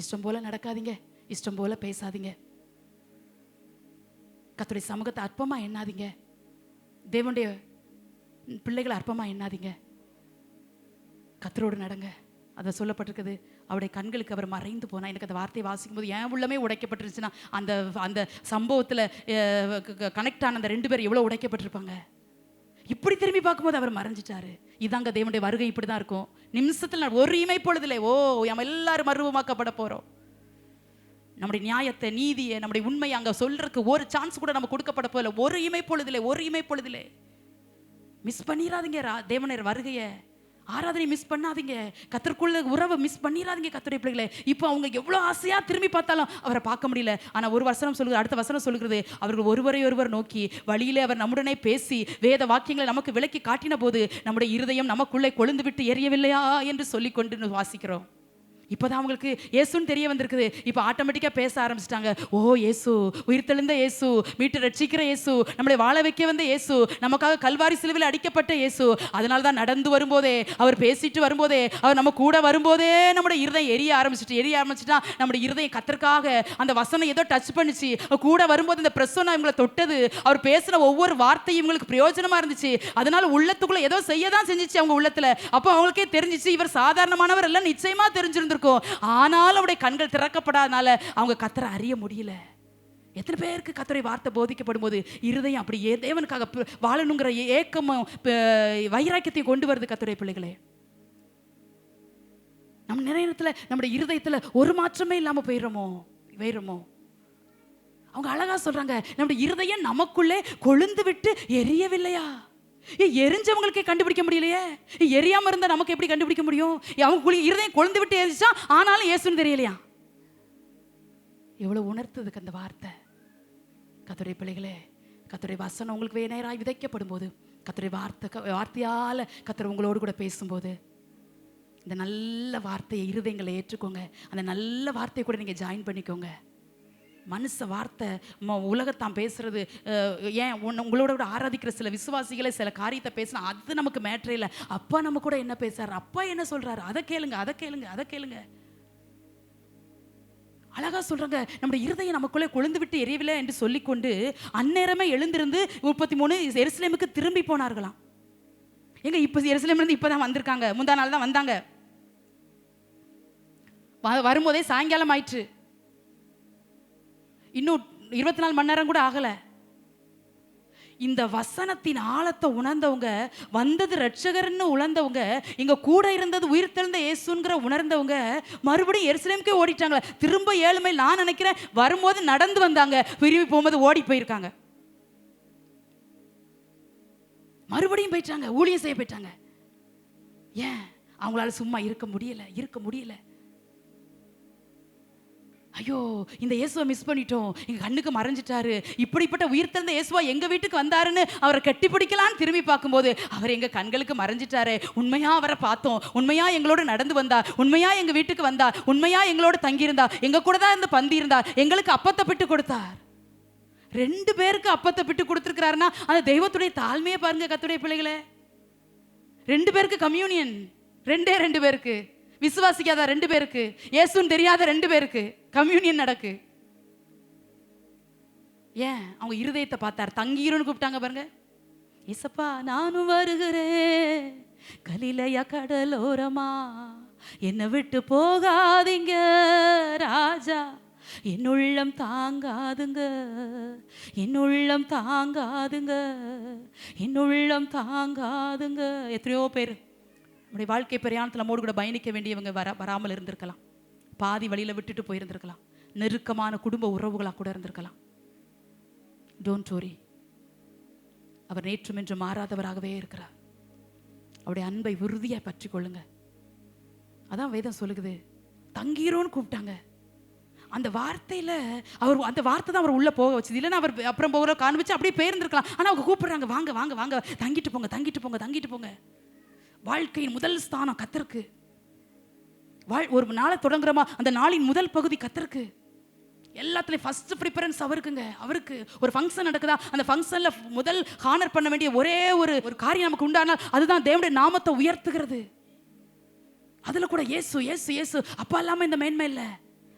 இஷ்டம் போல நடக்காதீங்க, இஷ்டம் போல பேசாதீங்க. கர்த்தருடைய சமூகத்தை அற்பமா எண்ணாதீங்க, தேவனுடைய பிள்ளைகளை அற்பமா எண்ணாதீங்க. கர்த்தரோடு நடங்க. அதை சொல்லப்பட்டிருக்குது, அவருடைய கண்களுக்கு அவர் மறைந்து போனா. எனக்கு அந்த வார்த்தையை வாசிக்கும் போது என் உள்ளமே உடைக்கப்பட்டிருச்சுன்னா, அந்த அந்த சம்பவத்தில் கனெக்ட் ஆன அந்த 2 பேர் எவ்வளோ உடைக்கப்பட்டிருப்பாங்க. இப்படி திரும்பி பார்க்கும்போது அவர் மறைஞ்சிட்டாரு. இதாங்க தேவனுடைய வருகை, இப்படி தான் இருக்கும். நிமிஷத்தில் ஒரு இமை பொழுதுல நம்ம எல்லாரும் மறுரூபமாக்கப்பட போறோம். நம்முடைய நியாயத்தை, நீதியை, நம்முடைய உண்மையை அங்க சொல்றதுக்கு ஒரு சான்ஸ் கூட நம்ம கொடுக்கப்பட போகல. ஒரு இமை பொழுதுல மிஸ் பண்ணிடாதீங்க தேவனுடைய வருகையை, ஆராதனை மிஸ் பண்ணாதீங்க, கர்த்தருக்குள்ள உறவை மிஸ் பண்ணிடாதீங்க. கர்த்தருடைய பிள்ளைகளே, இப்போ அவங்க எவ்வளோ ஆசையா திரும்பி பார்த்தாலும் அவரை பார்க்க முடியல. ஆனால் ஒரு வசனம் சொல்லுது, அடுத்த வசனம் சொல்லுகிறது, அவர்கள் ஒருவரை நோக்கி வழியிலே அவர் நம்முடனே பேசி வேத வாக்கியங்களை நமக்கு விளக்கி காட்டின போது நம்முடைய இருதயம் நமக்குள்ளே கொழுந்து விட்டு எரியவில்லையா என்று சொல்லி கொண்டு வாசிக்கிறோம். இப்போதான் அவங்களுக்கு இயேசுன்னு தெரிய வந்திருக்குது. இப்போ ஆட்டோமேட்டிக்காக பேச ஆரம்பிச்சிட்டாங்க. ஓ இயேசு, உயிர்த்தெழுந்த இயேசு, மீட்டு ரட்சிக்கிற இயேசு, நம்மளை வாழ வைக்க வந்த இயேசு, நமக்காக கல்வாரி சிலுவையில் அடிக்கப்பட்ட இயேசு. அதனால தான் நடந்து வரும்போதே, அவர் பேசிட்டு வரும்போதே, அவர் நம்ம கூட வரும்போதே நம்முடைய இருதயம் எரிய ஆரம்பிச்சுட்டா நம்முடைய இருதயம் கர்த்தருக்காக அந்த வசனம் ஏதோ டச் பண்ணிச்சு. கூட வரும்போது இந்த பிரசன்னம் இவங்களை தொட்டது, அவர் பேசின ஒவ்வொரு வார்த்தையும் இவங்களுக்கு பிரயோஜனமா இருந்துச்சு. அதனால உள்ளத்துக்குள்ள ஏதோ செய்யதான் செஞ்சிச்சு அவங்க உள்ளத்துல. அப்போ அவங்களுக்கே தெரிஞ்சிச்சு இவர் சாதாரணமானவர் எல்லாம் நிச்சயமா தெரிஞ்சிருந்திருக்கும். ஆனாலும் அவருடைய கண்கள் திறக்கப்படாதனால அவங்க கர்த்தரை அறிய முடியல. எத்தனை பேருக்கு கர்த்தருடைய வார்த்தை போதிக்கப்படும் போது இருதயம் அப்படியே தேவனுக்காக வாழணுங்கிற ஏக்கமும் வைராக்கியத்தையும் கொண்டு வருது. கர்த்தருடைய பிள்ளைகளே, நம்ம நிறைய நேரத்துல நம்முடைய இருதயத்துல ஒரு மாற்றமே இல்லாம போயிடுறோமோ. அவங்க அழகா சொல்றாங்க, நம்முடைய இருதயம் நமக்குள்ளே கொழுந்து விட்டு எரியவில்லையா? எரிஞ்சவங்களுக்கே கண்டுபிடிக்க முடியலையே, எரியாம இருந்தா நமக்கு எப்படி கண்டுபிடிக்க முடியும்? அவங்க இருதயம் கொழுந்து விட்டு எரிச்சா ஆனாலும் இயேசுன்னு தெரியலையா? எவ்வளவு உணர்த்ததுக்கு அந்த வார்த்தை. கர்த்தருடைய பிள்ளைகளே, கர்த்தருடைய வசனம் உங்களுக்கு நேராய் விதைக்கப்படும் போது, கர்த்தருடைய வார்த்தையால கர்த்தர் உங்களோடு கூட பேசும்போது, இந்த நல்ல வார்த்தையை இருதயங்களை ஏற்றுக்கோங்க. அந்த நல்ல வார்த்தையை கூட நீங்க ஜாயின் பண்ணிக்கோங்க. மனுஷ வார்த்தை உலகத்தான் பேசுறது. ஏன் உங்களோட கூட ஆராதிக்கிற சில விசுவாசிகளை சில காரியத்தை பேசினா அது நமக்கு மேட்டரே இல்லை. அப்பா நம்ம கூட என்ன பேசுறாரு, அப்பா என்ன சொல்றாரு, அதை கேளுங்க. அழகா சொல்றாங்க, நம்முடைய இருதயம் நமக்குள்ளே கொழுந்து விட்டு எரியவில்லை என்று சொல்லிக்கொண்டு அந்நேரமே எழுந்திருந்து 33 எருசலேமுக்கு திரும்பி போனார்களாம். எங்க இப்ப எருசலேம்ல இருந்து இப்பதான் வந்திருக்காங்க, முந்தா நாள் தான் வந்தாங்க. வரும்போதே சாயங்காலம் ஆயிற்று, இன்னும் 24 மணி நேரம் கூட ஆகல. இந்த வசனத்தின் ஆழத்தை உணர்ந்தவங்க, வந்தது ரட்சகர்னு உணர்ந்தவங்க, இங்க கூட இருந்தது உயிர்த்தெழுந்த இயேசுங்கிற உணர்ந்தவங்க மறுபடியும் எருசலேமுக்கே ஓடிட்டாங்க. திரும்ப 7 மைல் நான் நினைக்கிறேன் வரும்போது நடந்து வந்தாங்க, திரும்பி போகும்போது ஓடி போயிருக்காங்க. மறுபடியும் போயிட்டாங்க, ஊழியம் செய்ய போயிட்டாங்க. ஏன்? அவங்களால சும்மா இருக்க முடியல. ஐயோ, இந்த இயேசுவை மிஸ் பண்ணிட்டோம், எங்க கண்ணுக்கு மறைஞ்சிட்டாரு, இப்படிப்பட்ட உயிர்த்தெழுந்த இயேசுவா எங்க வீட்டுக்கு வந்தாருன்னு அவரை கட்டி பிடிக்கலான்னு திரும்பி பார்க்கும்போது அவர் எங்க கண்களுக்கு மறைஞ்சிட்டாரு. உண்மையா அவரை பார்த்தோம், உண்மையா எங்களோட நடந்து வந்தார், உண்மையா எங்க வீட்டுக்கு வந்தார், உண்மையா எங்களோட தங்கியிருந்தார், எங்க கூட தான் இந்த பந்தி இருந்தார், எங்களுக்கு அப்பத்தை பிட்டு கொடுத்தார். 2 பேருக்கு அப்பத்தை பிட்டு கொடுத்துருக்கிறாருன்னா அந்த தெய்வத்துடைய தாழ்மையை பாருங்க. கர்த்தருடைய பிள்ளைகளே, 2 பேருக்கு கம்யூனியன், 2 பேருக்கு விசுவாசிக்காத 2 பேருக்கு, இயேசுன்னு தெரியாத 2 பேருக்கு கம்யூனியன் நடக்கு. ஏன்? அவங்க இருதயத்தை பார்த்தார். தங்கீருன்னு கூப்பிட்டாங்க பாருங்க. இயேசப்பா நானும் வருகிறேன் கலிலேயா கடலோரமா, என்னை விட்டு போகாதீங்க ராஜா, என்னுள்ளம் தாங்காதுங்க, எத்தனையோ பேர் நம்முடைய வாழ்க்கை பிரயாணத்தில் நம்மோடு கூட பயணிக்க வேண்டியவங்க வராமல் இருந்திருக்கலாம், பாதி வழியில் விட்டுட்டு போயிருந்திருக்கலாம், நெருக்கமான குடும்ப உறவுகளாக கூட இருந்திருக்கலாம். டோன்ட் வரி, அவர் நேற்றும் என்று மாறாதவராகவே இருக்கிறார். அவருடைய அன்பை உறுதியாக பற்றி கொள்ளுங்க. அதான் வேதம் சொல்லுகிறது, தங்கீரோன்னு கூப்பிட்டாங்க. அந்த வார்த்தையில் அந்த வார்த்தை தான் அவர் உள்ளே போக வச்சது. இல்லைன்னா அவர் அப்புறம் போகிற காண்பிச்சு அப்படியே போயிருந்திருக்கலாம். ஆனால் அவங்க கூப்பிடுறாங்க, வாங்க தங்கிட்டு போங்க. வாழ்க்கையின் முதல் ஸ்தானம் கர்த்தருக்கு. ஒரு நாளை தொடங்குறோமா, அந்த நாளின் முதல் பகுதி கர்த்தருக்கு. எல்லாத்துலயும் ஃபர்ஸ்ட் ப்ரிஃபரன்ஸ் அவருக்குங்க. அவருக்கு ஒரு ஃபங்க்ஷன் நடக்குதா, அந்த ஃபங்க்ஷன்ல முதல் ஹானர் பண்ண வேண்டிய ஒரே ஒரு காரியம் நமக்கு உண்டானால் அதுதான் தேவனுடைய நாமத்தை உயர்த்துகிறது. அதுல கூட இயேசு இயேசு இயேசு. அப்பா இல்லாம இந்த மேன்மை இல்லை,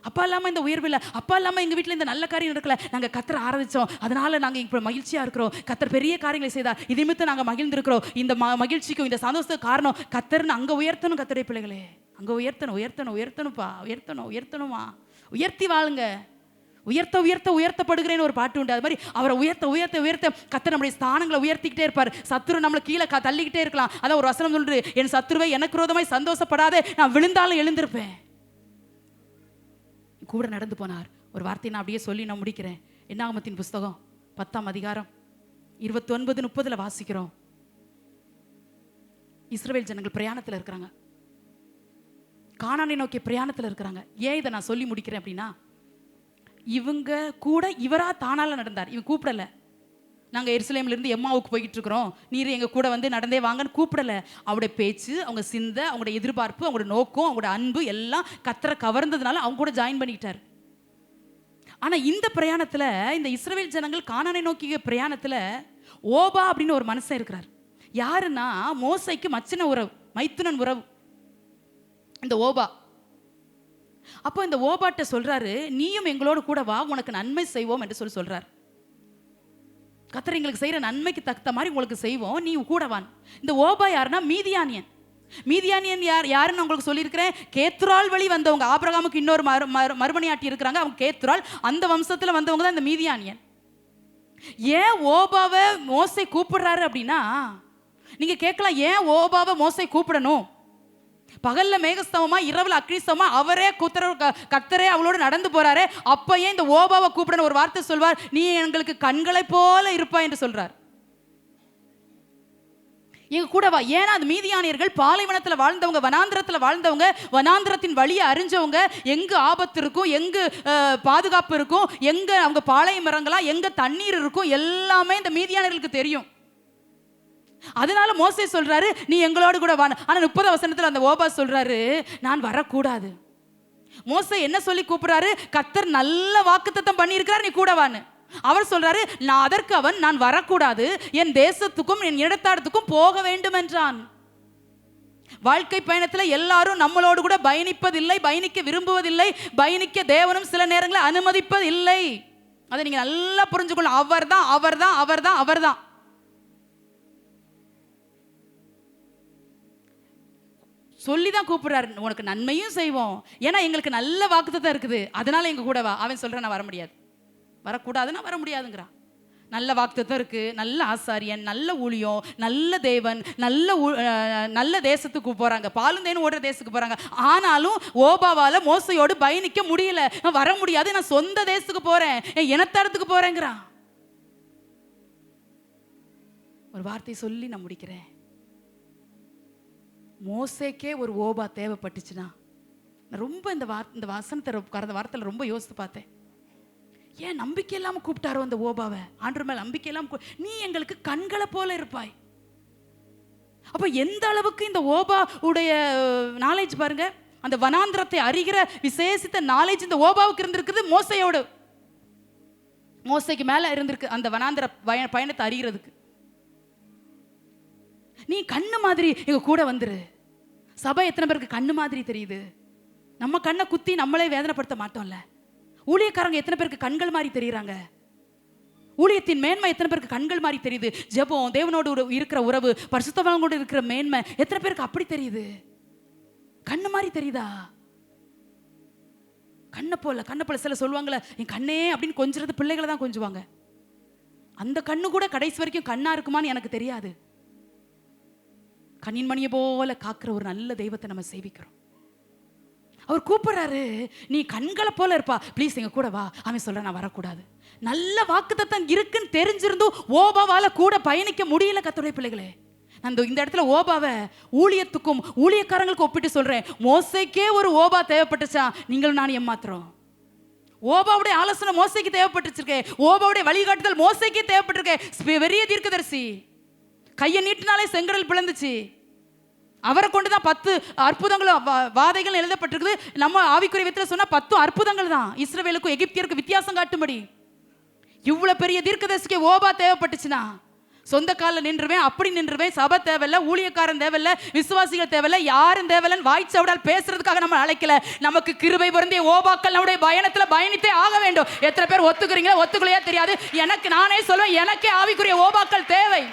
அப்பா இல்லாம இந்த உயர்வு இல்லை, அப்பா இல்லாம எங்க வீட்டுல இந்த நல்ல காரியம் நடக்கல, நாங்க கர்த்தரை ஆராதிச்சோம், அதனால நாங்க இப்ப மகிழ்ச்சியா இருக்கிறோம், கர்த்தர் பெரிய காரியங்களை செய்தார், இது நிமித்தம் நாங்க மகிழ்ந்திருக்கிறோம், இந்த மகிழ்ச்சிக்கும் இந்த சந்தோஷத்துக்கு காரணம் கர்த்தர்னு அங்க உயர்த்தணும். கர்த்தருடைய பிள்ளைகளே, அங்க உயர்த்தணும் உயர்த்தணும் உயர்த்தணும்ப்பா, உயர்த்தணும் உயர்த்தணுமா, உயர்த்தி வாழுங்க. உயர்த்த உயர்த்த உயர்த்தப்படுகிறேன்னு ஒரு பாட்டு உண்டு. அது மாதிரி அவரை உயர்த்த உயர்த்த உயர்த்த கர்த்தர் நம்முடைய ஸ்தானங்களை உயர்த்திக்கிட்டே இருப்பார். சத்துரு நம்மளை கீழே தள்ளிக்கிட்டே இருக்கலாம். அதான் ஒரு வசனம் சொல்றது, என் சத்துருவை எனக்கு விரோதமாய் சந்தோஷப்படாதே, நான் விழுந்தாலும் எழுந்திருப்பேன். கூட நடந்து போனார். ஒரு வார்த்தையை நான் அப்படியே சொல்லி நான் முடிக்கிறேன். என்னாகமத்தின் புஸ்தகம் 10ஆம் அதிகாரம் 29-30 வாசிக்கிறோம். இஸ்ரவேல் ஜனங்கள் பிரயாணத்தில் இருக்கிறாங்க, கானானை நோக்கி பிரயாணத்தில் இருக்கிறாங்க. ஏன் இதை நான் சொல்லி முடிக்கிறேன் அப்படின்னா, இவங்க கூட இவரா தானால நடந்தார். இவங்க கூப்பிடல, நாங்கள் எருசலேம்ல இருந்து எம்மாவுக்கு போய்கிட்டு இருக்கிறோம், நீர் எங்க கூட வந்து நடந்தே வாங்கன்னு கூப்பிடல. அவருடைய பேச்சு, அவங்க சிந்தை, அவங்களுடைய எதிர்பார்ப்பு, அவங்களோட நோக்கம், அவங்களோட அன்பு எல்லாம் கர்த்தரை கவர்ந்ததுனால அவங்க கூட ஜாயின் பண்ணிக்கிட்டார். ஆனா இந்த பிரயாணத்துல, இந்த இஸ்ரவேல் ஜனங்கள் கானானை நோக்கிய பிரயாணத்துல ஓபா அப்படின்னு ஒரு மனுஷன் இருக்கிறார். யாருன்னா மோசைக்கு மச்சின உறவு, மைத்துனன் உறவு இந்த ஓபா. அப்போ இந்த ஓபாட்ட சொல்றாரு, நீயும் எங்களோடு கூட வா, உனக்கு நன்மை செய்வோம் என்று சொல்றார். கர்த்தர் எங்களுக்கு செய்யற நன்மைக்கு தகுந்த மாதிரி உங்களுக்கு செய்வோம், நீ கூட வான். இந்த ஓபா யாருன்னா மீதியானியன். மீதியானியன் யாருன்னு உங்களுக்கு சொல்லியிருக்கிறேன். கேத்ரால் வழி வந்தவங்க. ஆபிரகாமுக்கு இன்னொரு மறுமணியாட்டி இருக்கிறாங்க, அவங்க கேத்ரால், அந்த வம்சத்துல வந்தவங்க தான் இந்த மீதியானியன். ஏன் ஓபாவை மோசை கூப்பிடுறாரு அப்படின்னா, நீங்க கேட்கலாம், ஏன் ஓபாவை மோசை கூப்பிடணும்? பகல்ல மேகஸ்தவமா, இரவுல அக்னிஸ்தவமா, அவரே கர்த்தரே அவளோடு நடந்து போறாரு, அப்ப ஏன் இந்த ஓபாவை கூப்பிடணும்? ஒரு வார்த்தை சொல்வார், நீ எங்களுக்கு கண்களை போல இருப்பாய் என்று சொல்றார். எங்க கூட வா. ஏன்னா அந்த மீதியானியர்கள் பாலைவனத்துல வாழ்ந்தவங்க, வனாந்திரத்துல வாழ்ந்தவங்க, வனாந்திரத்தின் வழியை அறிஞ்சவங்க, எங்க ஆபத்து இருக்கும், எங்க பாதுகாப்பு இருக்கும், எங்க அவங்க பாளைய மரங்களா, எங்க தண்ணீர் இருக்கும், எல்லாமே இந்த மீதியானியர்களுக்கு தெரியும். அதனால மோசே சொல்றாரு, நீ எங்களோடு கூட வா. ஆனா 30 வசனத்துல அந்த ஓபா சொல்றாரு, நான் வரக்கூடாது. மோசே என்ன சொல்லி கூப்பிடுறாரு? கர்த்தர் நல்ல வாக்குத்தத்தம் பண்ணி இருக்கிறார், நீ கூட வான்னு. அவர் சொல்றாரு, நான் அதற்கு அவன், நான் வரக்கூடாது, என் தேசத்துக்கும் என் இடத்தாடத்துக்கும் போக வேண்டும் என்றான். வாழ்க்கை பயணத்துல எல்லாரும் நம்மளோடு கூட பயணிப்பதில்லை, பயணிக்க விரும்புவதில்லை, பயணிக்க தேவனும் சில நேரங்களில் அனுமதிப்பதில்லை. அதை நீங்க நல்லா புரிஞ்சுக்கணும். அவர்தான் அவர்தான் அவர்தான் அவர்தான். சொல்லிதான் கூப்பிடுறாரு, உனக்கு நன்மையும் செய்வோம், ஏன்னா எங்களுக்கு நல்ல வாக்குத்தத்தம் இருக்குது, அதனால எங்க கூட வா. அவன் சொல்ற, நான் வர முடியாது, வரக்கூடாதுன்னா வர முடியாதுங்கிறான். நல்ல வாக்குத்தத்தம் இருக்கு, நல்ல ஆசாரியன், நல்ல ஊழியம், நல்ல தேவன், நல்ல தேசத்துக்கு போறாங்க, பாலும் தேனும் ஓடுற தேசத்துக்கு போறாங்க. ஆனாலும் ஓபாவால மோசையோடு பயணிக்க முடியல, வர முடியாது, நான் சொந்த தேசத்துக்கு போறேன், என் இனத்தடத்துக்கு போறேங்கிறான். ஒரு வார்த்தை சொல்லி நான் முடிக்கிறேன். மோசேக்கே ஒரு ஓபா தேவைப்பட்டுச்சுன்னா, நான் ரொம்ப இந்த வசனத்தை கடந்த வாரத்தில் ரொம்ப யோசித்து பார்த்தேன். ஏன் நம்பிக்கை இல்லாம கூப்பிட்டாரோ அந்த ஓபாவை? ஆண்டவர் மேல் நம்பிக்கை இல்லாம, நீ எங்களுக்கு கண்களை போல இருப்பாய். அப்ப எந்த அளவுக்கு இந்த ஓபா உடைய நாலேஜ் பாருங்க, அந்த வனாந்திரத்தை அறிகிற விசேஷித்த நாலேஜ் இந்த ஓபாவுக்கு இருந்திருக்குது. மோசையோடு, மோசைக்கு மேல இருந்திருக்கு அந்த வனாந்திர பயணத்தை அறிகிறதுக்கு. நீ கண்ணு மாதிரி எங்க கூட வந்துரு. சபை எத்தனை பேருக்கு கண்ணு மாதிரி தெரியுது? நம்ம கண்ணை குத்தி நம்மளே வேதனைப்படுத்த மாட்டோம்ல. ஊழியக்காரங்க எத்தனை பேருக்கு கண்கள் மாதிரி தெரியுறாங்க? ஊழியத்தின் மேன்மை எத்தனை பேருக்கு கண்கள் மாதிரி தெரியுது? ஜெபம், தேவனோடு இருக்கிற உறவு, பரிசுத்தவான்களோடு இருக்கிற மேன்மை எத்தனை பேருக்கு அப்படி தெரியுது? கண்ணு மாதிரி தெரியுதா? கண்ணை போல சில சொல்லுவாங்களே, என் கண்ணே அப்படின்னு கொஞ்சிறது பிள்ளைகளை தான் கொஞ்சுவாங்க. அந்த கண்ணு கூட கடைசி வரைக்கும் கண்ணா இருக்குமான்னு எனக்கு தெரியாது. கண்ணின் மணியை போல காக்கிற ஒரு நல்ல தெய்வத்தை நம்ம சேவிக்கிறோம். அவர் கூப்பிடுறாரு, நீ கண்களை போல இருப்பா, ப்ளீஸ் எங்க கூட வா. அவன் சொல்ற, நான் வரக்கூடாது. நல்ல வாக்குத்தத்தம் இருக்குன்னு தெரிஞ்சிருந்தும் ஓபாவால கூட பயணிக்க முடியல. கர்த்தருடைய பிள்ளைகளே, நான் இந்த இடத்துல ஓபாவை ஊழியத்துக்கும் ஊழியக்காரங்களுக்கும் ஒப்பிட்டு சொல்றேன். மோசைக்கே ஒரு ஓபா தேவைப்பட்டுச்சா, நீங்களும் நான் ஏமாத்துறோம். ஓபாவுடைய ஆலோசனை மோசைக்கு தேவைப்பட்டுச்சிருக்கேன், ஓபாவுடைய வழிகாட்டுதல் மோசைக்கே தேவைப்பட்டிருக்கேன். பெரிய தீர்க்கதரிசி கையை நீட்டினாலே செங்கடல் பிளந்துச்சு. அவரை கொண்டுதான் 10 அற்புதங்களும் வாதைகள் எழுதப்பட்டிருக்குது. நம்ம ஆவிக்குரிய விதத்தில் சொன்னா 10 அற்புதங்கள் தான் இஸ்ரவேலுக்கும் எகிப்தியருக்கு வித்தியாசம் காட்டும்படி. இவ்வளவு பெரிய தீர்க்கதரிசிக்கு ஓபா தேவைப்பட்டுச்சுன்னா சொந்த காலில் நின்றுவேன், அப்படி நின்றுவேன், சபை தேவையில்ல, ஊழியக்காரன் தேவையில்ல, விசுவாசிகள் தேவையில்ல, யாரும் தேவையில்ல, வாய்ச்சவடால் பேசுறதுக்காக நம்ம அழைக்கல. நமக்கு கிருபை பொருந்திய ஓபாக்கள் நம்முடைய பயணத்துல பயணித்தே ஆக வேண்டும். எத்தனை பேர் ஒத்துக்கிறீங்க ஒத்துக்கலையா தெரியாது. எனக்கு நானே சொல்லுவேன், எனக்கே ஆவிக்குரிய ஓபாக்கள் தேவை.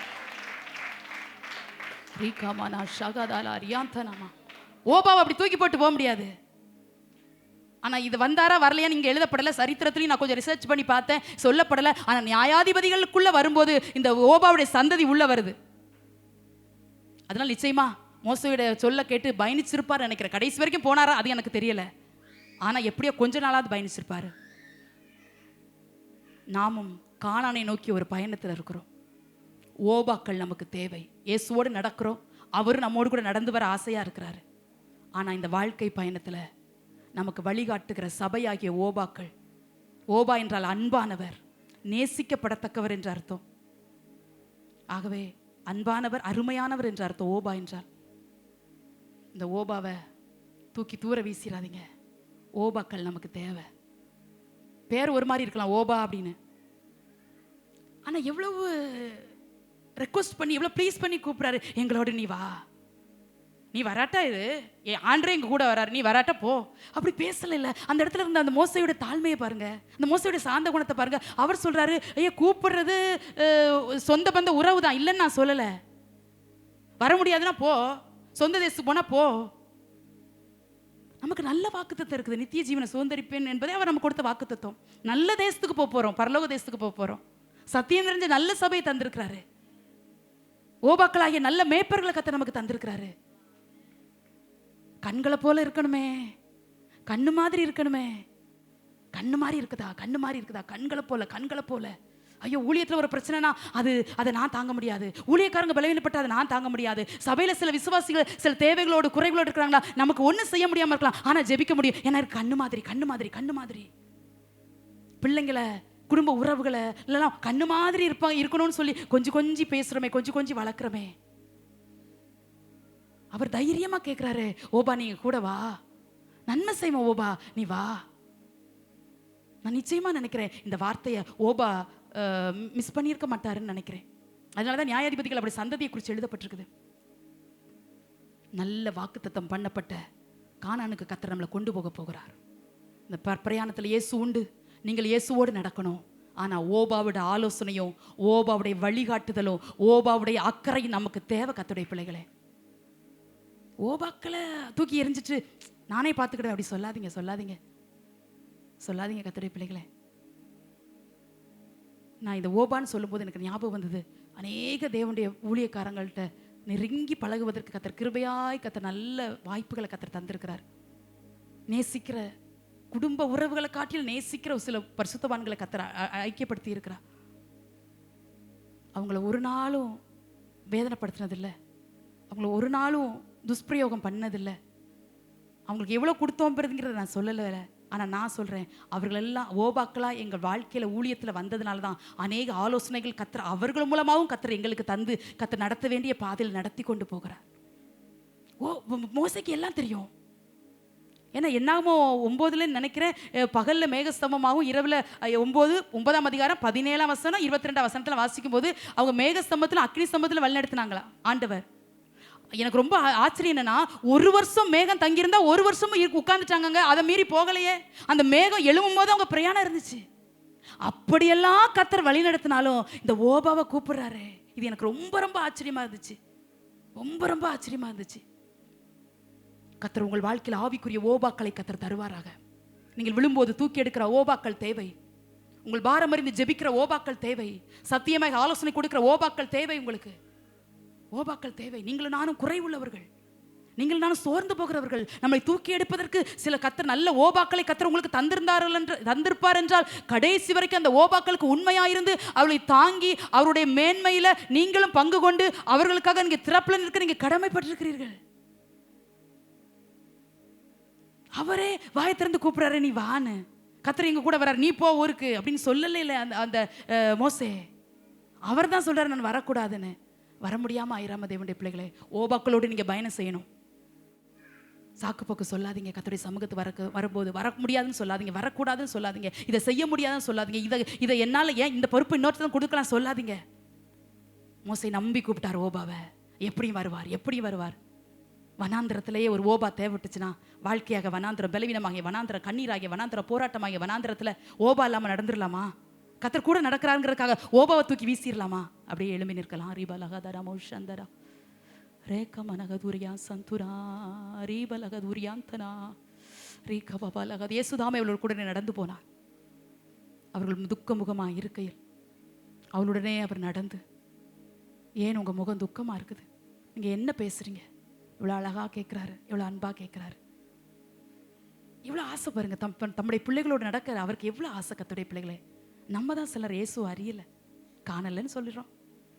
ஓபாவை அப்படி தூக்கி போட்டு போக முடியாது. ஆனா இது வந்தாரா வரலையா நீங்க எழுதப்படல. சரித்திரத்திலையும் நான் கொஞ்சம் ரிசர்ச் பண்ணி பார்த்தேன், சொல்லப்படல. ஆனா நியாயாதிபதிகளுக்குள்ள வரும்போது இந்த ஓபாவுடைய சந்ததி உள்ள வருது. அதனால நிச்சயமா மோசையோட சொல்ல கேட்டு பயணிச்சிருப்பார் நினைக்கிறேன். கடைசி வரைக்கும் போனாரா அது எனக்கு தெரியல. ஆனா எப்படியோ கொஞ்ச நாளாவது பயணிச்சிருப்பாரு. நாமும் கானானை நோக்கி ஒரு பயணத்தில் இருக்கிறோம். ஓபாக்கள் நமக்கு தேவை. இயேசுவோடு நடக்கிறோம், அவரும் நம்மோடு கூட நடந்து வர ஆசையா இருக்கிறாரு. ஆனா இந்த வாழ்க்கை பயணத்துல நமக்கு வழிகாட்டுகிற சபையாகிய ஓபாக்கள். ஓபா என்றால் அன்பானவர், நேசிக்கப்படத்தக்கவர் என்ற அர்த்தம். ஆகவே அன்பானவர், அருமையானவர் என்ற அர்த்தம் ஓபா என்றால். இந்த ஓபாவை தூக்கி தூர வீசிடாதீங்க. ஓபாக்கள் நமக்கு தேவை. பேர் ஒரு மாதிரி இருக்கலாம் ஓபா அப்படின்னு, ஆனா எவ்வளவு ரெக்வஸ்ட் பண்ணி எவ்வளவு ப்ளீஸ் பண்ணி கூப்பிடுறாரு, எங்களோட நீ வா, நீ வராட்டா இது ஆண்டரே எங்க கூட வராரு, நீ வராட்டா போ. அப்படி பேசல. இல்ல அந்த இடத்துல இருந்த அந்த மோசையோட தாழ்மையை பாருங்க, அந்த மோசையோட சாந்த குணத்தை பாருங்க. அவர் சொல்றாரு, ஐயா கூப்பிடுறது சொந்த பந்த உறவு தான், இல்லைன்னு நான் சொல்லல. வர முடியாதுன்னா போ, சொந்த தேசத்துக்கு போனா போ. நமக்கு நல்ல வாக்குத்தத்தம் இருக்குது, நித்திய ஜீவனை சுதந்திரிப்பேன் என்பதே அவர் நமக்கு கொடுத்த வாக்குத்தத்தம். நல்ல தேசத்துக்கு போக போறோம், பரலோக தேசத்துக்கு போக போறோம். சத்தியம் நிறைஞ்ச நல்ல சபையை தந்திருக்கிறாரு. ஓபாக்களாகிய நல்ல மேய்ப்பர்களை கத்த நமக்கு தந்திருக்கிறாரு. கண்களை போல இருக்கணுமே, கண்ணு மாதிரி இருக்கணுமே. கண்ணு மாதிரி இருக்குதா, கண்ணு மாதிரி இருக்குதா, கண்களை போல, கண்களை போல. ஐயோ ஊழியத்தில் ஒரு பிரச்சனைனா அதை நான் தாங்க முடியாது, ஊழியக்காரங்க பலவீனப்பட்ட அதை நான் தாங்க முடியாது, சபையில் சில விசுவாசிகள் சில தேவைகளோடு குறைகளோடு இருக்கிறாங்களா, நமக்கு ஒன்றும் செய்ய முடியாமல் இருக்கலாம், ஆனால் ஜெபிக்க முடியும். ஏன்னா கண்ணு மாதிரி, கண்ணு மாதிரி, கண்ணு மாதிரி. பிள்ளைங்களை, குடும்ப உறவுகளை இல்லைனா கண்ணு மாதிரி இருக்கணும்னு சொல்லி கொஞ்சம் கொஞ்சம் பேசுகிறோமே, கொஞ்சம் கொஞ்சம் வளர்க்குறோமே. அவர் தைரியமா கேட்கிறாரு, ஓபா நீங்க கூட வா, நன்மை செய்வோம், ஓபா நீ வா. நான் நிச்சயமா நினைக்கிறேன் இந்த வார்த்தையை ஓபா மிஸ் பண்ணியிருக்க மாட்டாருன்னு நினைக்கிறேன். அதனாலதான் நியாயாதிபதிகள் அப்படி சந்ததியை குறித்து எழுதப்பட்டிருக்குது. நல்ல வாக்குத்தத்தம் பண்ணப்பட்ட கானானுக்கு கர்த்தர் நம்மளை கொண்டு போக போகிறார். இந்த பிரயாணத்தில் இயேசு உண்டு, நீங்கள் இயேசுவோடு நடக்கணும். ஆனா ஓபாவுடைய ஆலோசனையும் ஓபாவுடைய வழிகாட்டுதலும் ஓபாவுடைய அக்கறையும் நமக்கு தேவை. கர்த்தருடைய பிள்ளைகளே, ஓபாக்களை தூக்கி எரிஞ்சிட்டு நானே பார்த்துக்கிட்டேன் அப்படி சொல்லாதீங்க, சொல்லாதீங்க, சொல்லாதீங்க கர்த்தருடைய பிள்ளைகளே. நான் இந்த ஓபான்னு சொல்லும்போது எனக்கு ஞாபகம் வந்தது, அநேக தேவனுடைய ஊழியக்காரங்கள்ட்ட நெருங்கி பழகுவதற்கு கர்த்தர் கிருபையாய் கர்த்தர் நல்ல வாய்ப்புகளை கர்த்தர் தந்திருக்கிறார். நேசிக்கிற குடும்ப உறவுகளை காட்டில் நேசிக்கிற சில பரிசுத்தவான்களை கர்த்தர் ஐக்கியப்படுத்தி இருக்கிறார். அவங்கள ஒரு நாளும் வேதனைப்படுத்தினதில்லை, அவங்கள ஒரு நாளும் துஷ்பிரயோகம் பண்ணதில்லை. அவங்களுக்கு எவ்வளோ கொடுத்தோங்கிறத நான் சொல்லலை. ஆனால் நான் சொல்கிறேன், அவர்களெல்லாம் ஓபாக்களாக எங்கள் வாழ்க்கையில் ஊழியத்தில் வந்ததுனால தான் அநேக ஆலோசனைகள் கர்த்தர் அவர்கள் மூலமாகவும் கர்த்தர் எங்களுக்கு தந்து கர்த்தர் நடத்த வேண்டிய பாதையில் நடத்தி கொண்டு போகிறார். மோசைக்கு எல்லாம் தெரியும். ஏன்னா என்னாமோ 9ல நினைக்கிறேன், பகலில் மேகஸ்தம்பமாகவும் இரவில் 9ஆம் அதிகாரம் 17ஆம் வசனம் 22ஆம் வசனத்தில் வாசிக்கும் போது அவங்க மேகஸ்தம்பத்தில் அக்னி ஸ்தம்பத்தில் வழிநடத்தினாங்களா ஆண்டவர். எனக்கு ரொம்ப ஆச்சரியம் என்னன்னா, 1 வருஷம் மேகம் தங்கியிருந்தா 1 வருஷமும் உட்கார்ந்துட்டாங்க, அதை மீறி போகலையே. அந்த மேகம் எழும்பும் போது அவங்க பிரயாணம் இருந்துச்சு. அப்படியெல்லாம் கர்த்தர் வழி நடத்தினாலும் இந்த ஓபாவை கூப்பிடுறாரு. இது எனக்கு ரொம்ப ரொம்ப ஆச்சரியமா இருந்துச்சு, ரொம்ப ரொம்ப ஆச்சரியமா இருந்துச்சு. கர்த்தர் உங்கள் வாழ்க்கையில் ஆவிக்குரிய ஓபாக்களை கர்த்தர் தருவாராக. நீங்கள் விழும்போது தூக்கி எடுக்கிற ஓபாக்கள் தேவை, உங்கள் பாரம் அறிந்து ஜெபிக்கிற ஓபாக்கள் தேவை, சத்தியமாக ஆலோசனை கொடுக்கிற ஓபாக்கள் தேவை. உங்களுக்கு ஓபாக்கள் தேவை. நீங்களும் நானும் குறைவுள்ளவர்கள், நீங்கள் நானும் சோர்ந்து போகிறவர்கள். நம்மை தூக்கி எடுப்பதற்கு சில கர்த்தர் நல்ல ஓபாக்களை கர்த்தர் உங்களுக்கு தந்திருப்பார் என்றால் கடைசி வரைக்கும் அந்த ஓபாக்களுக்கு உண்மையாயிருந்து அவளை தாங்கி அவருடைய மேன்மையில நீங்களும் பங்கு கொண்டு அவர்களுக்காக நீங்க திறப்புல நிற்க நீங்க கடமைப்பட்டிருக்கிறீர்கள். அவரே வாயை திறந்து கூப்பிடுறாரு, நீ வான்னு. கர்த்தர் எங்க கூட வர்றாரு, நீ போ ஊருக்கு அப்படின்னு சொல்லல. இல்லை அந்த மோசே அவர் தான் சொல்றாரு, நான் வரக்கூடாதுன்னு. வர முடியாம ஆயிராம தேவனுடைய பிள்ளைகளே, ஓபாக்களோடு நீங்க பயணம் செய்யணும். சாக்கு போக்கு சொல்லாதீங்க. கர்த்தருடைய சமூகத்து வரும்போது வர முடியாதுன்னு சொல்லாதீங்க, வரக்கூடாதுன்னு சொல்லாதீங்க, இதை செய்ய முடியாதுன்னு சொல்லாதீங்க, இதை என்னால ஏன் இந்த பொறுப்பு இன்னொருத்தன் கொடுக்கலாம் சொல்லாதீங்க. மோசே நம்பி கூப்பிட்டார் ஓபாவை. எப்படியும் வருவார், எப்படியும் வருவார். வனாந்திரத்திலேயே ஒரு ஓபா தேவைப்பட்டுச்சுன்னா, வாழ்க்கையாக வனாந்திரம், பலவீனமாகிய வனாந்திரம், கண்ணீராகிய வனாந்திரம், போராட்டமாகிய வனாந்திரத்துல ஓபா இல்லாம நடந்துடலாமா? கர்த்தர் கூட நடக்கிறாங்கிறதுக்காக ஓபாவை தூக்கி வீசிடலாமா? அப்படியே எழும்பி நிற்கலாம். ரீபலகதரா மௌஷந்தரா ரேக மனகதுரியா சந்துரா ரீபலகதுரியாந்தனா ரீகபலகது. இயேசுதாமே அவளோட கூட நடந்து போனார். அவர்கள் துக்கமுகமாக இருக்கையில் அவளுடனே அவர் நடந்து, ஏன் உங்க முகம் துக்கமா இருக்குது, நீங்க என்ன பேசுறீங்க? இவ்வளோ அழகா கேட்குறாரு, இவ்வளோ அன்பா கேட்குறாரு. இவ்வளோ ஆசை பாருங்க. தம்முடைய பிள்ளைகளோடு நடக்கிற அவருக்கு எவ்வளோ ஆசை. கர்த்தருடைய பிள்ளைகளே, நம்ம தான் சிலர் இயேசு அறியல, காணலன்னு சொல்லிடுறோம்,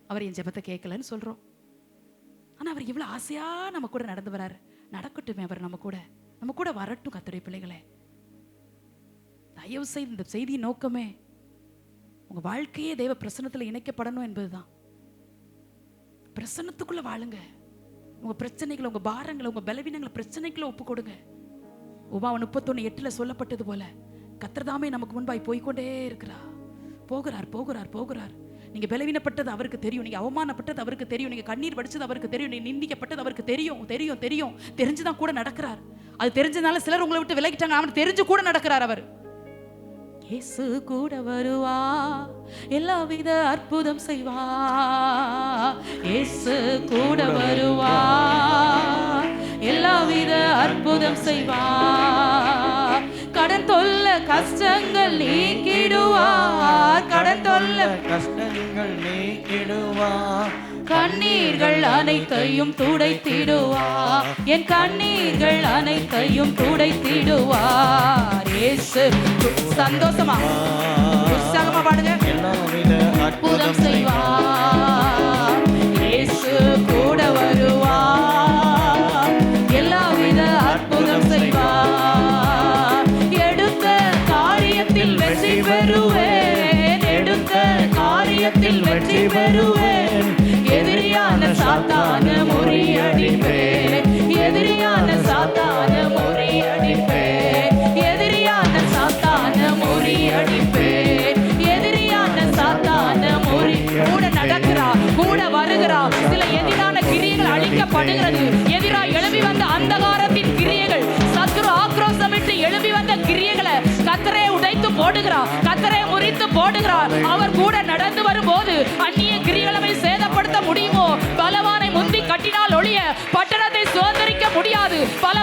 அவர் என் ஜெபத்தை கேட்கலன்னு சொல்றோம். ஆனால் அவர் இவ்வளோ ஆசையா நம்ம கூட நடந்து வராரு. நடக்கட்டுமே, அவர் நம்ம கூட வரட்டும். கர்த்தருடைய பிள்ளைகளே, தயவு செய்து இந்த செய்தியின் நோக்கமே உங்க வாழ்க்கையே தேவ பிரசன்னத்தில் இணைக்கப்படணும் என்பதுதான். பிரசன்னத்துக்குள்ள வாழுங்க. உங்க பிரச்சனைகளை, உங்க பாரங்களை, உங்க பலவீனங்களை பிரச்சனைக்குள்ள ஒப்பு கொடுங்க. உபாவம் 31:8 சொல்லப்பட்டது போல கர்த்தர் தாமே நமக்கு முன்பாய் போய்கொண்டே இருக்கிறார். போகிறார். நீங்க பலவீனப்பட்டது அவருக்கு தெரியும், நீங்க அவமானப்பட்டது அவருக்கு தெரியும், நீங்க கண்ணீர் வடிச்சது அவருக்கு தெரியும், நீங்க நிந்திக்கப்பட்டது அவருக்கு தெரியும். தெரிஞ்சுதான் கூட நடக்கிறார். அது தெரிஞ்சதுனால சிலர் உங்களை விட்டு விலகிட்டாங்க, அவர் தெரிஞ்சு கூட நடக்கிறார். அவர் இயேசு கூட வருவா, எல்லாவித அற்புதம் செய்வா. இயேசு கூட வருவா, எல்லாவித அற்புதம் செய்வா. கடன் தொல்ல கஷ்டங்கள் நீக்கிடுவார், கடன் தொல்ல கஷ்டங்கள் நீக்கிடுவார். கண்ணீர்கள் அனைத்தையும் துடைத்திடுவார், என் கண்ணீர்கள் அனைத்தையும் துடைத்திடுவார். இயேசு சந்தோஷமா உற்சாகமா பாடுங்க. அற்புதம் செய்வார், இயேசு கூட வருவார், எல்லாவித அற்புதம் செய்வார். எடுத்த காரியத்தில் வெற்றி பெறுவேன், எடுத்த காரியத்தில் வெற்றி பெறுவேன். எதிரியான சாத்தான முறியடிப்பேன், எதிரியான சாத்தான முறியடிப்பேன், எதிரியான சாத்தான முறியடிப்பேன், எதிரியான சாத்தான கூட நடக்கிறார், கூட வருகிறார். சில எதிரான கிரியைகள் அழிக்கப்படுகிறது. எதிராக எழுப்பி வந்த அந்தகாரத்தின் கிரியைகள், சத்துரு ஆக்ரோஷமிட்டு எழுப்பி வந்த கிரியைகளை கர்த்தரே உடைத்து போடுகிறார், கர்த்தரே முறித்து போடுகிறார். அவர் கூட நடந்து வரும்போது அந்நிய கிரியைகளை சேதப்படுத்த முடியுமோ? பலவானை முந்தி கட்டினால் ஒழிய பட்டணத்தை சுதந்திரிக்க முடியாது. பல